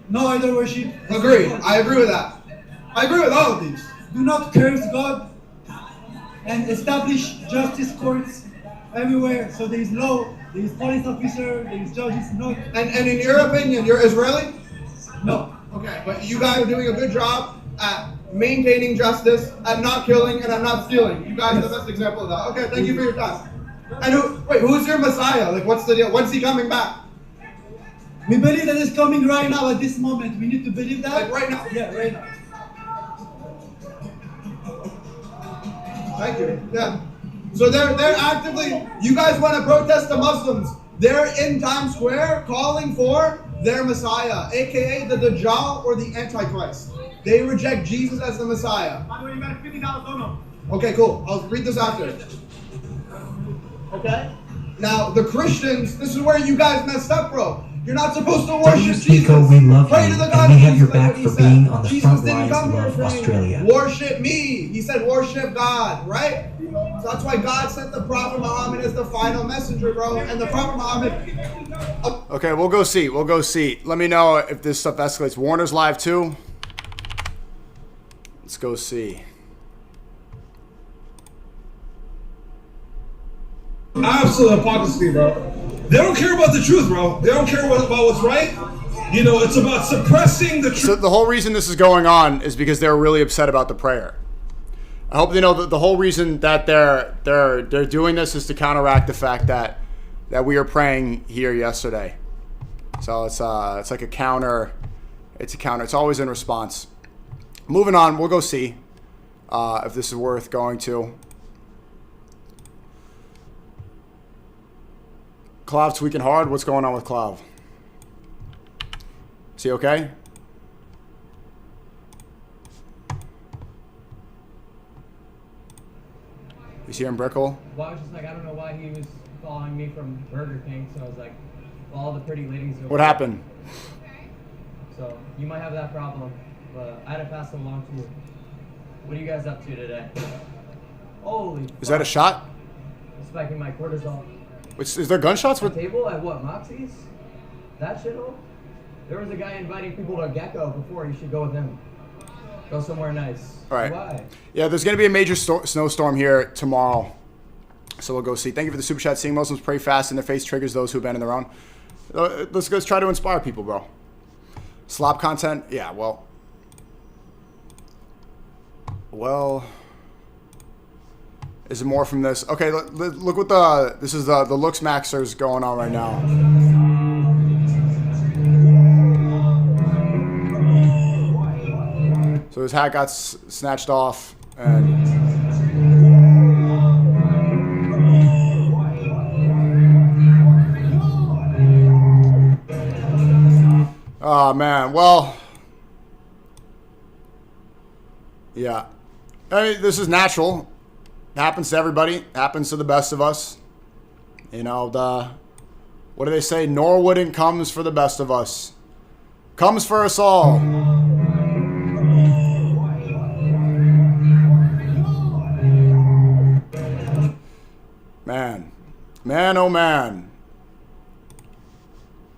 No idol worship. Agreed. I agree with that. I agree with all of these. Do not curse God. And establish justice courts everywhere. So there is law, there is police officer, there is judges. No. And in your opinion, you're Israeli? No. Okay, but you guys are doing a good job at maintaining justice, at not killing, and at not stealing. You guys are the best example of that. Okay, thank you for your time. And who's your Messiah? Like, what's the deal? When's he coming back? We believe that it's coming right now at this moment. We need to believe that. Like right now? Yeah, right now. Thank you. Yeah. So they're actively, you guys want to protest the Muslims. They're in Times Square calling for their Messiah, aka the Dajjal or the Antichrist. They reject Jesus as the Messiah. By the way, you got a $50 dono. Okay, cool. I'll read this after. Okay? Now, the Christians, this is where you guys messed up, bro. You're not supposed to worship Jesus. SNEAKO, we love you, Pray to the and God we of have your Jesus, back like what he for said. being on the Jesus front didn't lines come here of saying, Australia. worship me. He said, worship God, right? So that's why God sent the Prophet Muhammad as the final messenger, bro. And the Prophet Muhammad... Okay, we'll go see. We'll go see. Let me know if this stuff escalates. Warner's live too. Let's go see. Absolute hypocrisy, bro. They don't care about the truth, bro. They don't care about what's right. You know, it's about suppressing the truth. So the whole reason this is going on is because they're really upset about the prayer. I hope they know that the whole reason that they're doing this is to counteract the fact that we are praying here yesterday. So it's like a counter. It's a counter. It's always in response. Moving on, we'll go see if this is worth going to. Clav tweaking hard. What's going on with Clav? Is he okay? You see him, Brickle? Well, I was just like, I don't know why he was following me from Burger King, so I was like, well, all the pretty ladies over What happened? So, you might have that problem, but I had to pass it along to you. What are you guys up to today? Holy Is that a shot? I'm spiking my cortisol. Is there gunshots? With table at what, Moxie's? That shithole? There was a guy inviting people to Gecko before. You should go with him. Go somewhere nice. All right. Why? Yeah, there's going to be a major snowstorm here tomorrow. So we'll go see. Thank you for the super chat. Seeing Muslims pray fast in their face triggers those who abandon their own. Let's try to inspire people, bro. Slop content? Yeah, well. Is it more from this? Okay, look what this is the looks maxers going on right now. So his hat got snatched off, and oh man, well, yeah. I mean, this is natural. It happens to everybody. It happens to the best of us. You know, What do they say? Norwoodin comes for the best of us. Comes for us all. Man. Man, oh man.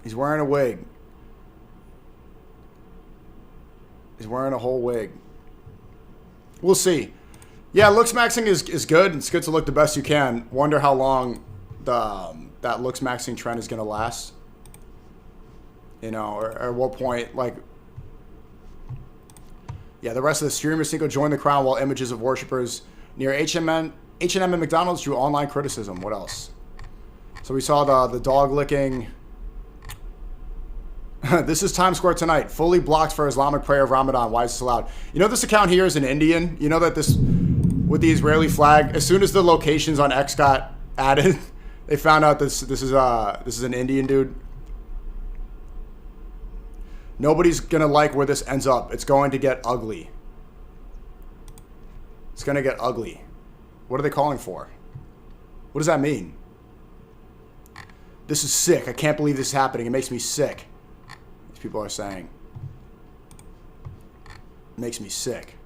He's wearing a wig. He's wearing a whole wig. We'll see. Yeah, looks maxing is good. It's good to look the best you can. Wonder how long that looks maxing trend is going to last. You know, or at what point, like... Yeah, the rest of the streamers SNEAKO joined the crowd while images of worshippers near H&M and McDonald's drew online criticism. What else? So we saw the dog licking. This is Times Square tonight. Fully blocked for Islamic prayer of Ramadan. Why is this allowed? You know this account here is an Indian. You know that this, with the Israeli flag, as soon as the locations on X got added, they found out this is an Indian dude. Nobody's gonna like where this ends up. It's going to get ugly. It's gonna get ugly. What are they calling for? What does that mean? This is sick. I can't believe this is happening. It makes me sick. These people are saying. It makes me sick.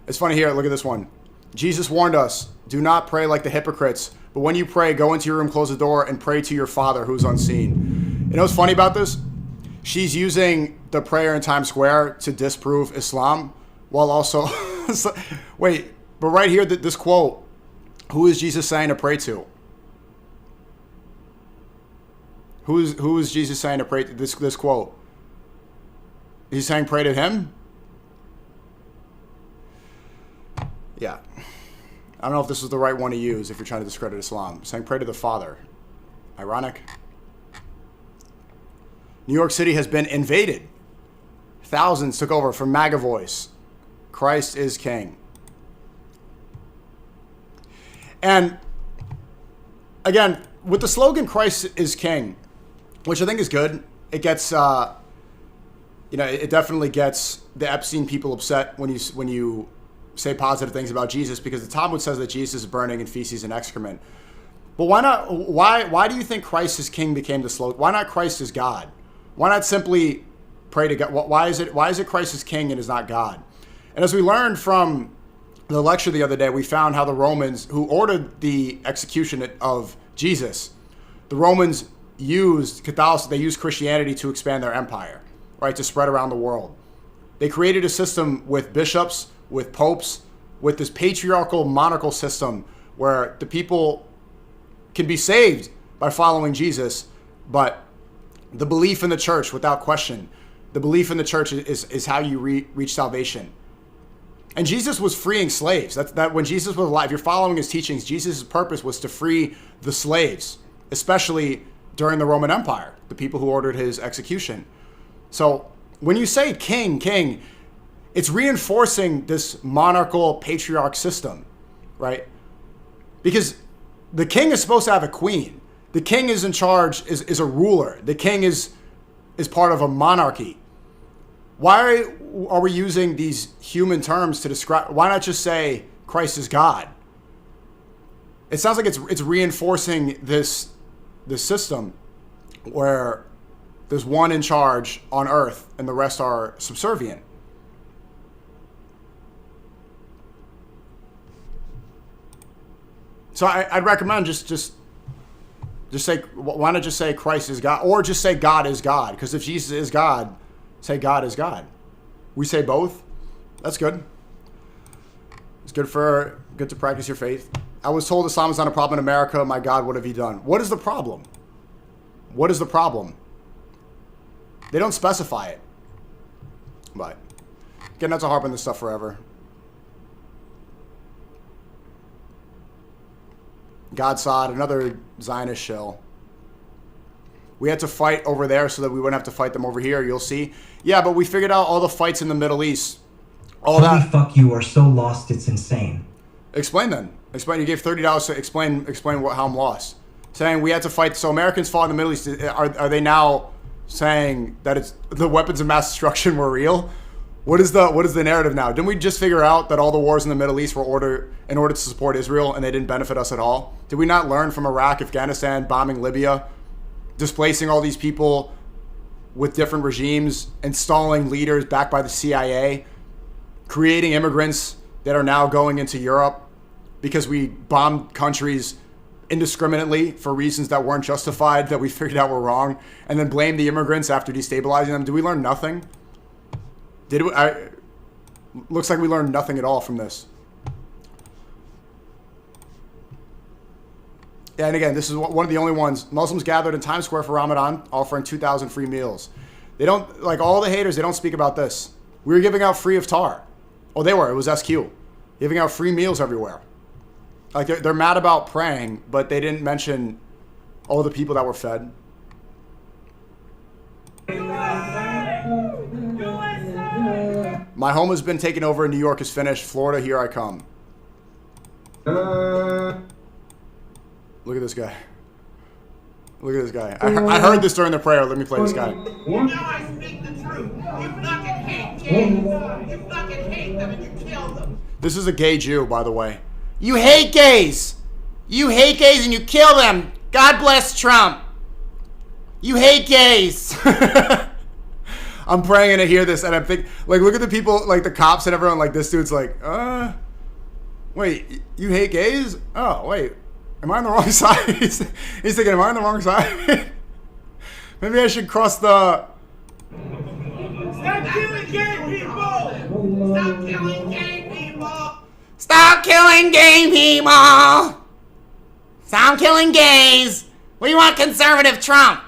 It's funny here. Look at this one. Jesus warned us, do not pray like the hypocrites, but when you pray, go into your room, close the door, and pray to your Father who's unseen. You know what's funny about this? She's using the prayer in Times Square to disprove Islam, while also... Wait, but right here, this quote, who is Jesus saying to pray to? Who is Jesus saying to pray to? This quote. He's saying pray to him? Yeah. I don't know if this is the right one to use if you're trying to discredit Islam. Saying pray to the Father. Ironic. New York City has been invaded. Thousands took over from MAGA voice. Christ is King. And again, with the slogan Christ is King, which I think is good, it gets, it definitely gets the Epstein people upset when you say positive things about Jesus, because the Talmud says that Jesus is burning in feces and excrement. But why not? Why do you think Christ is King became the slogan? Why not Christ is God? Why not simply pray to God? Why is it Christ is King and is not God? And as we learned from the lecture the other day, we found how the Romans, who ordered the execution of Jesus, the Romans used Catholicism, they used Christianity to expand their empire, right, to spread around the world. They created a system with bishops, with popes, with this patriarchal monarchical system where the people can be saved by following Jesus, but the belief in the church, without question, the belief in the church is how you reach salvation. And Jesus was freeing slaves. That when Jesus was alive, if you're following his teachings, Jesus' purpose was to free the slaves, especially during the Roman Empire, the people who ordered his execution. So when you say king, it's reinforcing this monarchical patriarch system, right? Because the king is supposed to have a queen. The king is in charge, is a ruler. The king is part of a monarchy. Why are we using these human terms to describe? Why not just say Christ is God? It sounds like it's reinforcing this system where there's one in charge on earth and the rest are subservient. So I'd recommend just say, why not just say Christ is God, or just say God is God? Because if Jesus is God, say God is God. We say both. That's good. It's good to practice your faith. I was told Islam is not a problem in America. My God, what have you done? What is the problem? What is the problem? They don't specify it. But again, not to harp on this stuff forever. Godsod, another Zionist shill. We had to fight over there so that we wouldn't have to fight them over here. You'll see. Yeah, but we figured out all the fights in the Middle East. All Holy that. Fuck, you are so lost, it's insane. Explain then. Explain. You gave $30 to explain how I'm lost. Saying we had to fight. So Americans fought in the Middle East. Are they now saying that it's the weapons of mass destruction were real? What is the narrative now? Didn't we just figure out that all the wars in the Middle East were in order to support Israel and they didn't benefit us at all? Did we not learn from Iraq, Afghanistan, bombing Libya, displacing all these people with different regimes, installing leaders backed by the CIA, creating immigrants that are now going into Europe because we bombed countries indiscriminately for reasons that weren't justified, that we figured out were wrong, and then blamed the immigrants after destabilizing them? Did we learn nothing? Looks like we learned nothing at all from this. Yeah, and again, this is one of the only ones. Muslims gathered in Times Square for Ramadan, offering 2,000 free meals. They don't, like all the haters, they don't speak about this. We were giving out free iftar. Oh, they were. It was SQ. Giving out free meals everywhere. Like, they're mad about praying, but they didn't mention all the people that were fed. My home has been taken over. New York is finished. Florida, here I come. Look at this guy. Look at this guy. I heard this during the prayer. Let me play this guy. Now I speak the truth. You fucking hate gays. You fucking hate them and you kill them. This is a gay Jew, by the way. You hate gays. You hate gays and you kill them. God bless Trump. You hate gays. I'm praying to hear this, and I'm thinking, like, look at the people, like the cops and everyone. Like, this dude's like, wait, you hate gays? Oh, wait, am I on the wrong side? He's thinking, am I on the wrong side? Maybe I should cross the. Stop killing gay people! Stop killing gay people! Stop killing gay people! Stop killing gays! We want conservative Trump.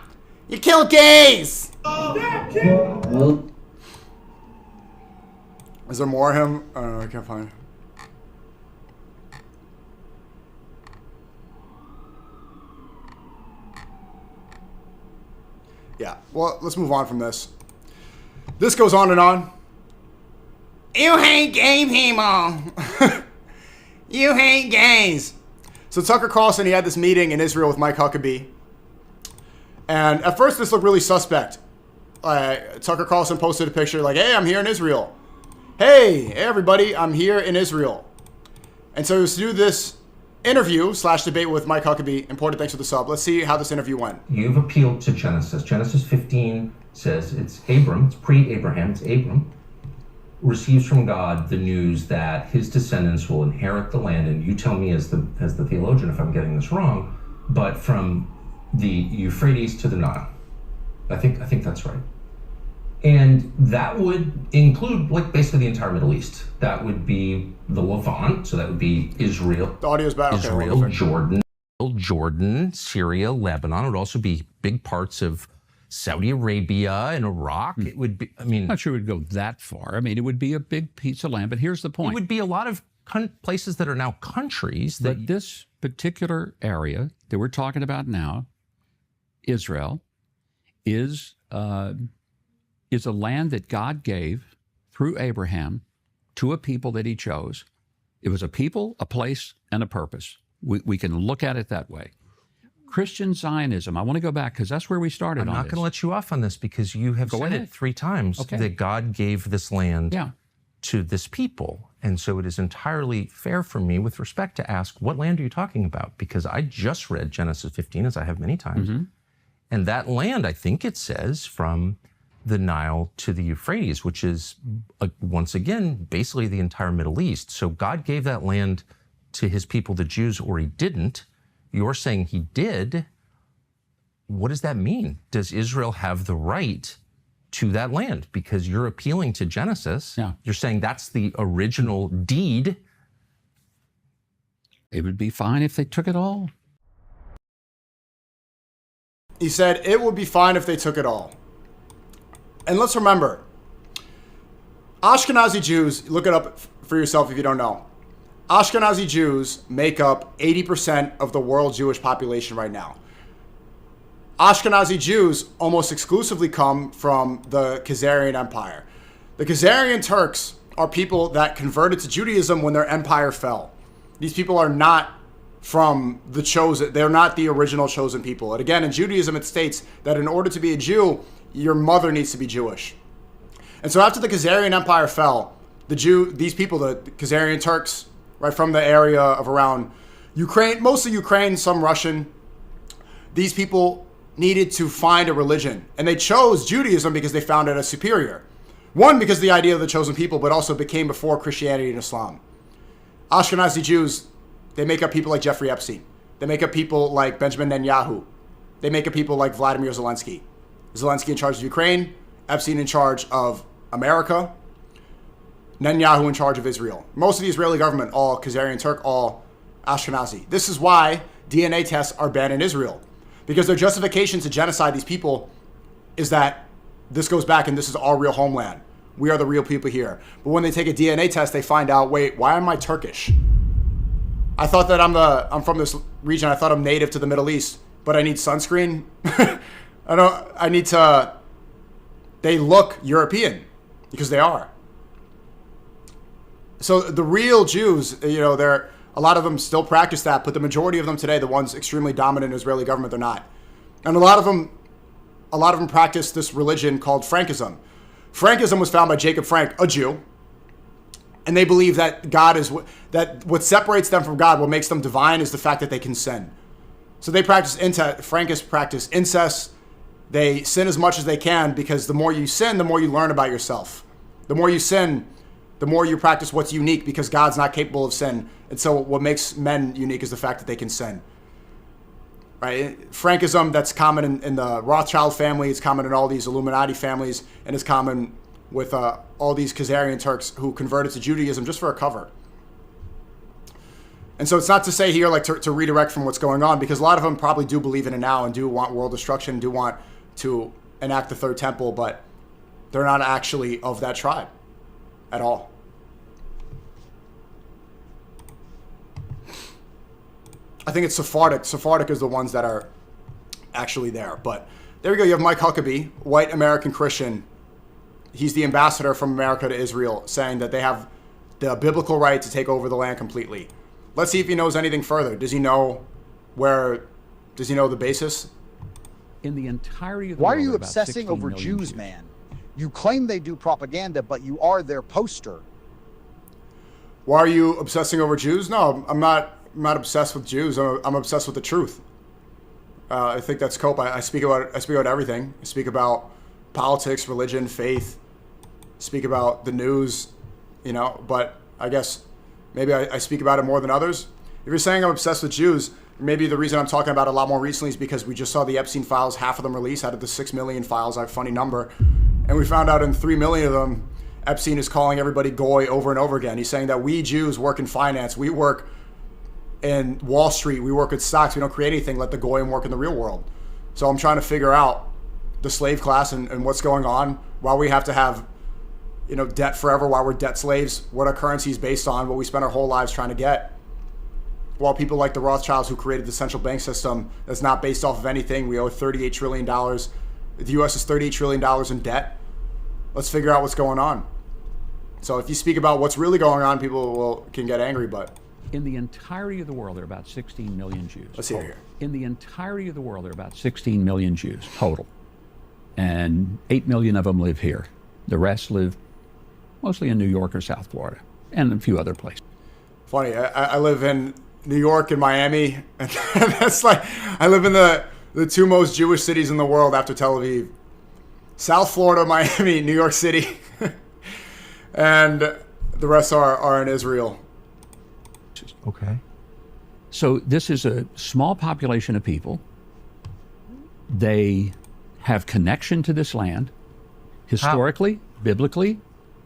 You kill gays. Is there more of him? I can't find it. Yeah, well, let's move on from this. This goes on and on. You hate gay people. You hate gays. So Tucker Carlson, he had this meeting in Israel with Mike Huckabee. And at first this looked really suspect. Tucker Carlson posted a picture like, hey, I'm here in Israel. Hey, everybody, I'm here in Israel. And so he was to do this interview / debate with Mike Huckabee. Important, thanks for the sub. Let's see how this interview went. You've appealed to Genesis. Genesis 15 says it's Abram, it's pre-Abraham, it's Abram, receives from God the news that his descendants will inherit the land. And you tell me as the theologian if I'm getting this wrong, but from the Euphrates to the Nile. I think that's right. And that would include like basically the entire Middle East. That would be the Levant, so that would be Israel. The audio's bad. Okay, Israel, Jordan, Syria, Lebanon. It would also be big parts of Saudi Arabia and Iraq. It would be, I'm not sure it would go that far. I mean, it would be a big piece of land, but here's the point. It would be a lot of places that are now countries. But this particular area that we're talking about now, Israel, is a land that God gave through Abraham to a people that he chose. It was a people, a place, and a purpose. We can look at it that way. Christian Zionism, I want to go back because that's where we started on this. I'm not going to let you off on this because you have said it 3 times that God gave this land to this people. And so it is entirely fair for me with respect to ask, what land are you talking about? Because I just read Genesis 15, as I have many times. And that land, I think it says, from the Nile to the Euphrates, which is, once again, basically the entire Middle East. So God gave that land to his people, the Jews, or he didn't. You're saying he did. What does that mean? Does Israel have the right to that land? Because you're appealing to Genesis. You're saying that's the original deed. It would be fine if they took it all. He said it would be fine if they took it all. And let's remember, Ashkenazi Jews, look it up for yourself if you don't know. Ashkenazi Jews make up 80% of the world Jewish population right now. Ashkenazi Jews almost exclusively come from the Khazarian Empire. The Khazarian Turks are people that converted to Judaism when their empire fell. These people are not from the chosen, they're not the original chosen people. And again, in Judaism, it states that in order to be a Jew, your mother needs to be Jewish. And so after the Khazarian Empire fell, these people, the Khazarian Turks, right from the area of around Ukraine, mostly Ukraine, some Russian, these people needed to find a religion. And they chose Judaism because they found it as superior. One, because of the idea of the chosen people, but also became before Christianity and Islam. Ashkenazi Jews, they make up people like Jeffrey Epstein. They make up people like Benjamin Netanyahu. They make up people like Vladimir Zelensky. Zelensky in charge of Ukraine, Epstein in charge of America, Netanyahu in charge of Israel. Most of the Israeli government, all Khazarian Turk, all Ashkenazi. This is why DNA tests are banned in Israel. Because their justification to genocide these people is that this goes back and this is our real homeland. We are the real people here. But when they take a DNA test, they find out, wait, why am I Turkish? I thought that I'm from this region. I thought I'm native to the Middle East, but I need sunscreen. They look European because they are. So the real Jews, a lot of them still practice that, but the majority of them today, the ones extremely dominant in the Israeli government, they're not. And a lot of them practice this religion called Frankism. Frankism was founded by Jacob Frank, a Jew. And they believe that God is that what separates them from God, what makes them divine, is the fact that they can sin. So they practice Frankists practice incest. They sin as much as they can because the more you sin, the more you learn about yourself. The more you sin, the more you practice what's unique because God's not capable of sin. And so what makes men unique is the fact that they can sin. Right? Frankism, that's common in the Rothschild family. It's common in all these Illuminati families, and it's common with all these Khazarian Turks who converted to Judaism just for a cover. And so it's not to say here like to redirect from what's going on, because a lot of them probably do believe in it now and do want world destruction, do want to enact the third temple, but they're not actually of that tribe at all. I think it's Sephardic. Sephardic is the ones that are actually there. But there we go. You have Mike Huckabee, white American Christian. He's the ambassador from America to Israel, saying that they have the biblical right to take over the land completely. Let's see if he knows anything further. Does he know the basis? In the entirety of the Why world, are you there are about obsessing 16 over million Jews, man? You claim they do propaganda, but you are their poster. Why are you obsessing over Jews? No, I'm not obsessed with Jews. I'm obsessed with the truth. I think that's cope. I speak about everything. I speak about politics, religion, faith. Speak about the news, But I guess maybe I speak about it more than others. If you're saying I'm obsessed with Jews, maybe the reason I'm talking about it a lot more recently is because we just saw the Epstein files, half of them released out of the 6 million files. I have a funny number, and we found out in 3 million of them, Epstein is calling everybody goy over and over again. He's saying that we Jews work in finance. We work in Wall Street. We work with stocks. We don't create anything. Let the goyim work in the real world. So I'm trying to figure out the slave class and what's going on, why we have to have, debt forever, why we're debt slaves, what our currency is based on, what we spend our whole lives trying to get. While people like the Rothschilds who created the central bank system that's not based off of anything, we owe $38 trillion. The U.S. is $38 trillion in debt. Let's figure out what's going on. So if you speak about what's really going on, people can get angry, but... In the entirety of the world, there are about 16 million Jews. Let's hear here. In the entirety of the world, there are about 16 million Jews total. And 8 million of them live here. The rest live mostly in New York or South Florida and a few other places. Funny, I live in New York and Miami, and that's like, I live in the two most Jewish cities in the world after Tel Aviv. South Florida, Miami, New York City, and the rest are in Israel. Okay. So this is a small population of people. They have connection to this land, historically, biblically.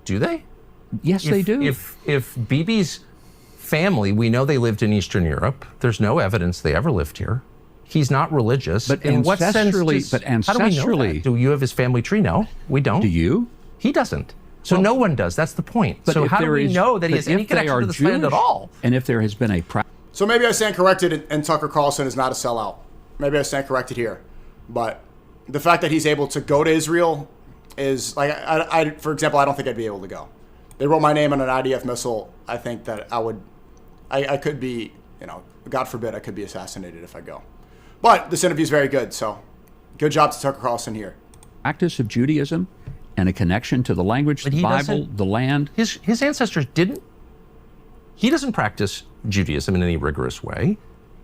Do they? Yes, they do. If Bibi's family, we know they lived in Eastern Europe. There's no evidence they ever lived here. He's not religious. But in what sense? How do we know that? Do you have his family tree? No, we don't. Do you? He doesn't. So no one does. That's the point. But so how do we know that he has any connection to this land at all? And if there has been a... So maybe I stand corrected and Tucker Carlson is not a sellout. Maybe I stand corrected here. But the fact that he's able to go to Israel is... like, I for example, I don't think I'd be able to go. They wrote my name on an IDF missile. I think that I could be, God forbid, I could be assassinated if I go. But this interview is very good, so good job to Tucker Carlson here. Practice of Judaism and a connection to the language, the Bible, the land. His ancestors didn't. He doesn't practice Judaism in any rigorous way.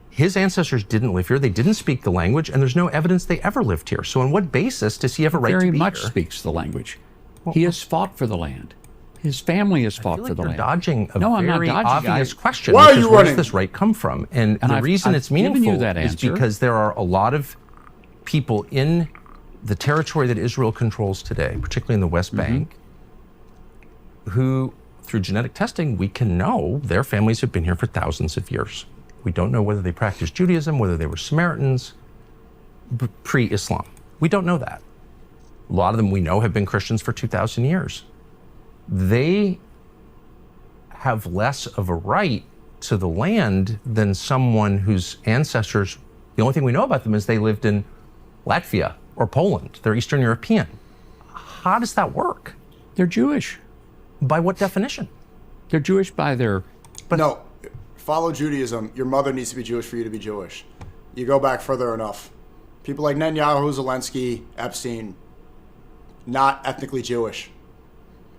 His ancestors didn't live here. They didn't speak the language, and there's no evidence they ever lived here. So on what basis does he have a right to be here? Very much speaks the language. He has fought for the land. His family has fought for the land. You're dodging a I'm not very dodging, obvious question. Why are you Where running? does this right come from? And the reason I've it's meaningful given you that is answer. because there are a lot of people in the territory that Israel controls today, particularly in the West Bank, who, through genetic testing, we can know their families have been here for thousands of years. We don't know whether they practiced Judaism, whether they were Samaritans, pre-Islam. We don't know that. A lot of them we know have been Christians for 2,000 years. They have less of a right to the land than someone whose ancestors, the only thing we know about them is they lived in Latvia or Poland. They're Eastern European. How does that work? They're Jewish. By what definition? They're Jewish by their... But no, follow Judaism. Your mother needs to be Jewish for you to be Jewish. You go back further enough. People like Netanyahu, Zelensky, Epstein, not ethnically Jewish.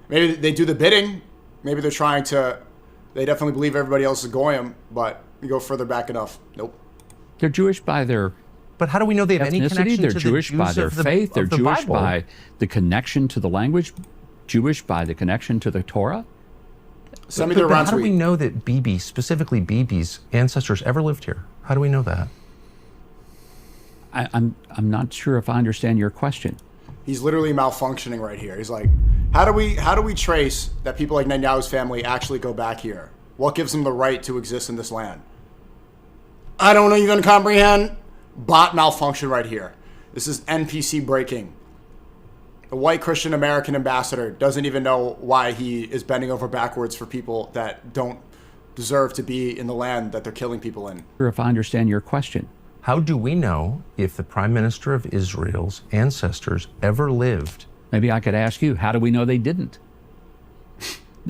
Maybe they do the bidding. Maybe they're trying to... They definitely believe everybody else is Goyim, but you go further back enough. Nope. They're Jewish by their... But how do we know they have any connection They're to Jewish the by Jews their of the, faith. They're of the Jewish Bible? by the connection to the language. Jewish by the connection to the Torah. Send me their But how do we know that Bibi, specifically Bibi's ancestors, ever lived here? How do we know that? I'm not sure if I understand your question. He's literally malfunctioning right here. He's like, how do we trace that people like Netanyahu's family actually go back here? What gives them the right to exist in this land? I don't know. You gonna comprehend? Bot malfunction right here. This is NPC breaking. The white Christian American ambassador doesn't even know why he is bending over backwards for people that don't deserve to be in the land that they're killing people in. If I understand your question. How do we know if the Prime Minister of Israel's ancestors ever lived? Maybe I could ask you, how do we know they didn't?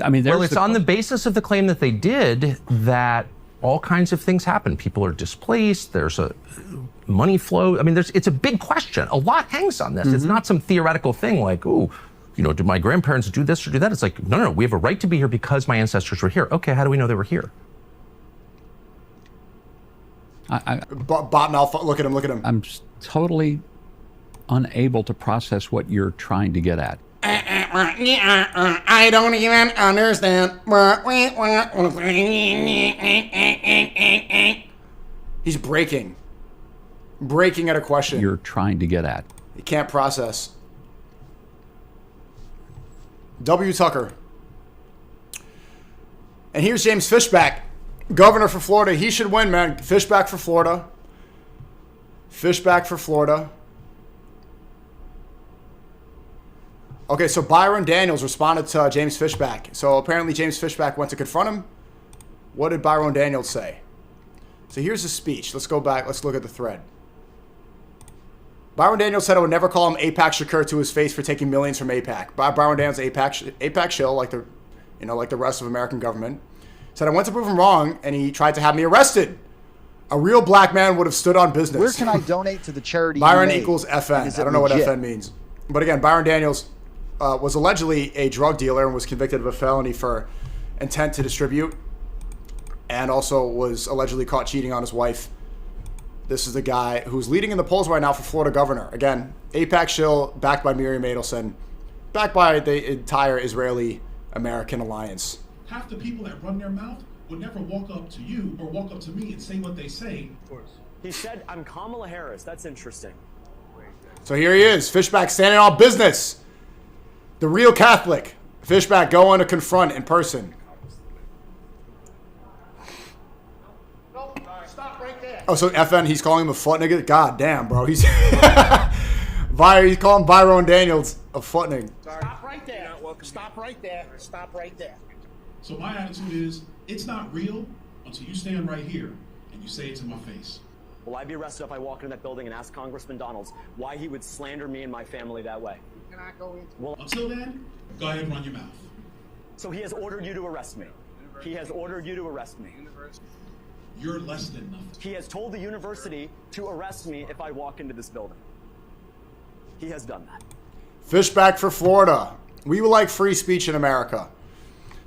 I mean, well, it's on the basis of the claim that they did that all kinds of things happen. People are displaced. There's a money flow. I mean, it's a big question. A lot hangs on this. It's not some theoretical thing like, oh, you know, did my grandparents do this or do that? It's like, no, we have a right to be here because my ancestors were here. Okay, how do we know they were here? Bot malfunction. Look at him. I'm totally unable to process what you're trying to get at. I don't even understand. He's breaking at a question you're trying to get at. He can't process. W. Tucker. And here's James Fishback, governor for Florida. He should win, man. Fishback for Florida. Fishback for Florida. Okay, so Byron Daniels responded to James Fishback. So apparently James Fishback went to confront him. What did Byron Daniels say? So here's his speech. Let's go back. Let's look at the thread. Byron Daniels said I would never call him AIPAC Shakur to his face for taking millions from AIPAC. Byron Daniels, AIPAC shill, like the rest of American government. Said I went to prove him wrong, and he tried to have me arrested. A real black man would have stood on business. Where can I donate to the charity? Byron equals FN. I don't know legit? what FN means. But again, Byron Daniels was allegedly a drug dealer and was convicted of a felony for intent to distribute, and also was allegedly caught cheating on his wife. This is the guy who's leading in the polls right now for Florida governor. Again, AIPAC shill, backed by Miriam Adelson, backed by the entire Israeli-American alliance. Half the people that run their mouth would never walk up to you or walk up to me and say what they say. Of course. He said, I'm Kamala Harris. That's interesting. So here he is, Fishback standing on business. The real Catholic. Fishback going to confront in person. Oh, so FN, he's calling him a foot nigga? God damn, bro. He's calling Byron Daniels a foot nigga. Stop right there. Stop right there. Stop right there. So my attitude is, it's not real until you stand right here and you say it to my face. Will I be arrested if I walk into that building and ask Congressman Donalds why he would slander me and my family that way? Can I go into well, until then, go ahead and run your mouth. So he has ordered you to arrest me. He has ordered you to arrest me. You're less than nothing. He has told the university to arrest me if I walk into this building. He has done that. Fishback for Florida. We would like free speech in America.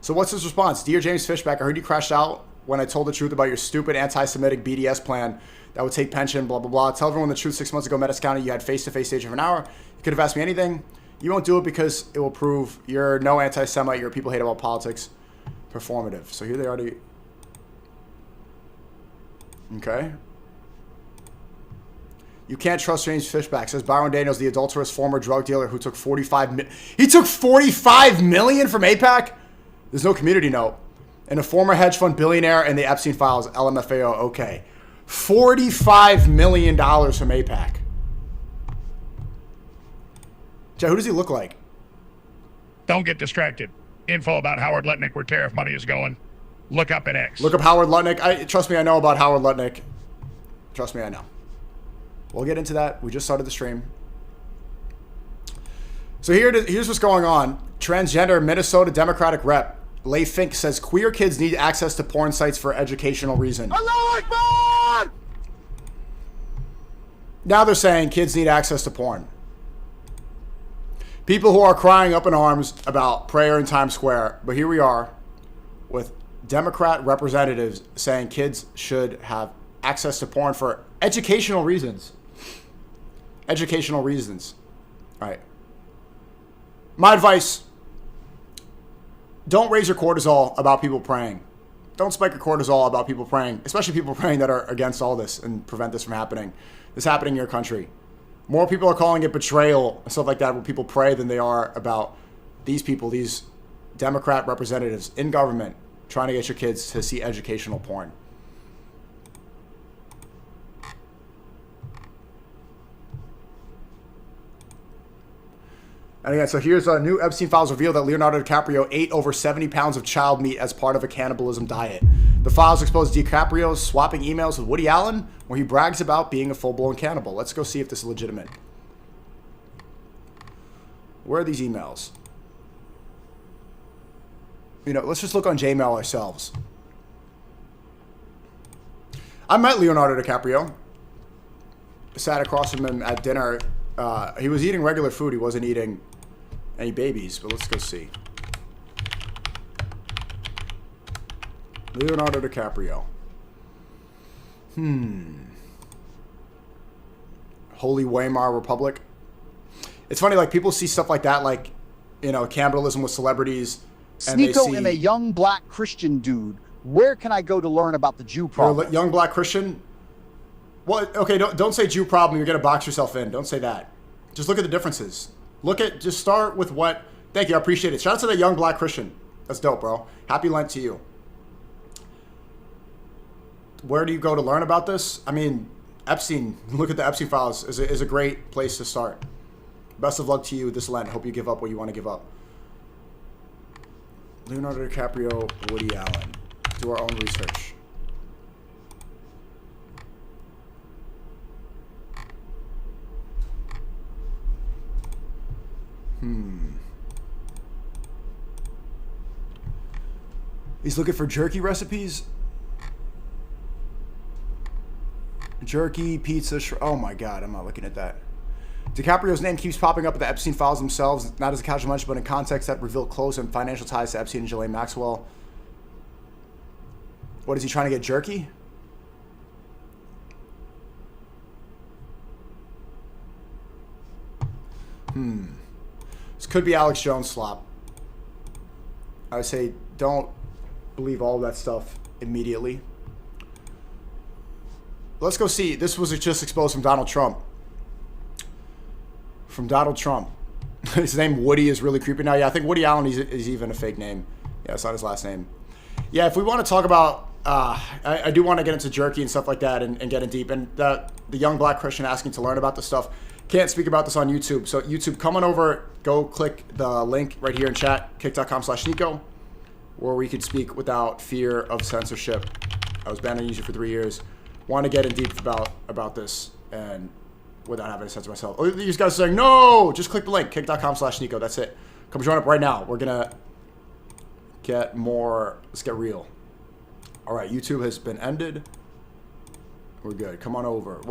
So what's his response? Dear James Fishback, I heard you crashed out when I told the truth about your stupid anti-Semitic BDS plan that would take pension, blah, blah, blah. Tell everyone the truth. 6 months ago, Metis County, you had face-to-face stage of an hour. You could have asked me anything. You won't do it because it will prove you're no anti-Semite. You're people hate about politics. Performative. So here they already... Okay. You can't trust James Fishback. Says Byron Daniels, the adulterous former drug dealer who took He took $45 million from AIPAC? There's no community note. And a former hedge fund billionaire in the Epstein files, LMFAO. Okay. $45 million from AIPAC. Jay, who does he look like? Don't get distracted. Info about Howard Lutnick, where tariff money is going. Look up at X. Look up Howard Lutnick. Trust me, I know about Howard Lutnick. Trust me, I know. We'll get into that. We just started the stream. So here's what's going on. Transgender Minnesota Democratic rep Leigh Fink says queer kids need access to porn sites for educational reason. Allahu Akbar! Now they're saying kids need access to porn. People who are crying up in arms about prayer in Times Square, but here we are with Democrat representatives saying kids should have access to porn for educational reasons. Educational reasons. All right. My advice, don't raise your cortisol about people praying. Don't spike your cortisol about people praying, especially people praying that are against all this and prevent this from happening. This happening in your country. More people are calling it betrayal and stuff like that when people pray than they are about these people, these Democrat representatives in government trying to get your kids to see educational porn. And again, so here's a new Epstein files reveal that Leonardo DiCaprio ate over 70 pounds of child meat as part of a cannibalism diet. The files expose DiCaprio swapping emails with Woody Allen, where he brags about being a full-blown cannibal. Let's go see if this is legitimate. Where are these emails? You know, let's just look on Gmail ourselves. I met Leonardo DiCaprio. Sat across from him at dinner. He was eating regular food. He wasn't eating any babies, but let's go see. Leonardo DiCaprio. Holy Weimar Republic. It's funny, like, people see stuff like that, like, you know, cannibalism with celebrities. And SNEAKO am a young black Christian dude. Where can I go to learn about the Jew problem? You're a young black Christian? Well, okay, don't say Jew problem. You're going to box yourself in. Don't say that. Just look at the differences. Just start with what... Thank you, I appreciate it. Shout out to that young black Christian. That's dope, bro. Happy Lent to you. Where do you go to learn about this? I mean, Epstein, look at the Epstein files, is a great place to start. Best of luck to you this Lent. Hope you give up what you want to give up. Leonardo DiCaprio, Woody Allen. Do our own research. He's looking for jerky recipes. Jerky, pizza, oh my God, I'm not looking at that. DiCaprio's name keeps popping up at the Epstein files themselves, not as a casual mention, but in context that reveal close and financial ties to Epstein and Ghislaine Maxwell. What, is he trying to get jerky? This could be Alex Jones slop. I would say don't believe all that stuff immediately. Let's go see. This was just exposed from Donald Trump. From Donald Trump. His name Woody is really creepy now. Yeah, I think Woody Allen is even a fake name. Yeah, it's not his last name. Yeah, if we want to talk about... I do want to get into jerky and stuff like that and get in deep. And the young black Christian asking to learn about this stuff. Can't speak about this on YouTube. So YouTube, come on over. Go click the link right here in chat. kick.com/SNEAKO. Where we could speak without fear of censorship. I was banned on YouTube for 3 years. Want to get in deep about this and without having to censor myself. Oh, these guys are saying, no! Just click the link. kick.com/SNEAKO. That's it. Come join up right now. We're going to get more... Let's get real. All right, YouTube has been ended. We're good. Come on over. Welcome.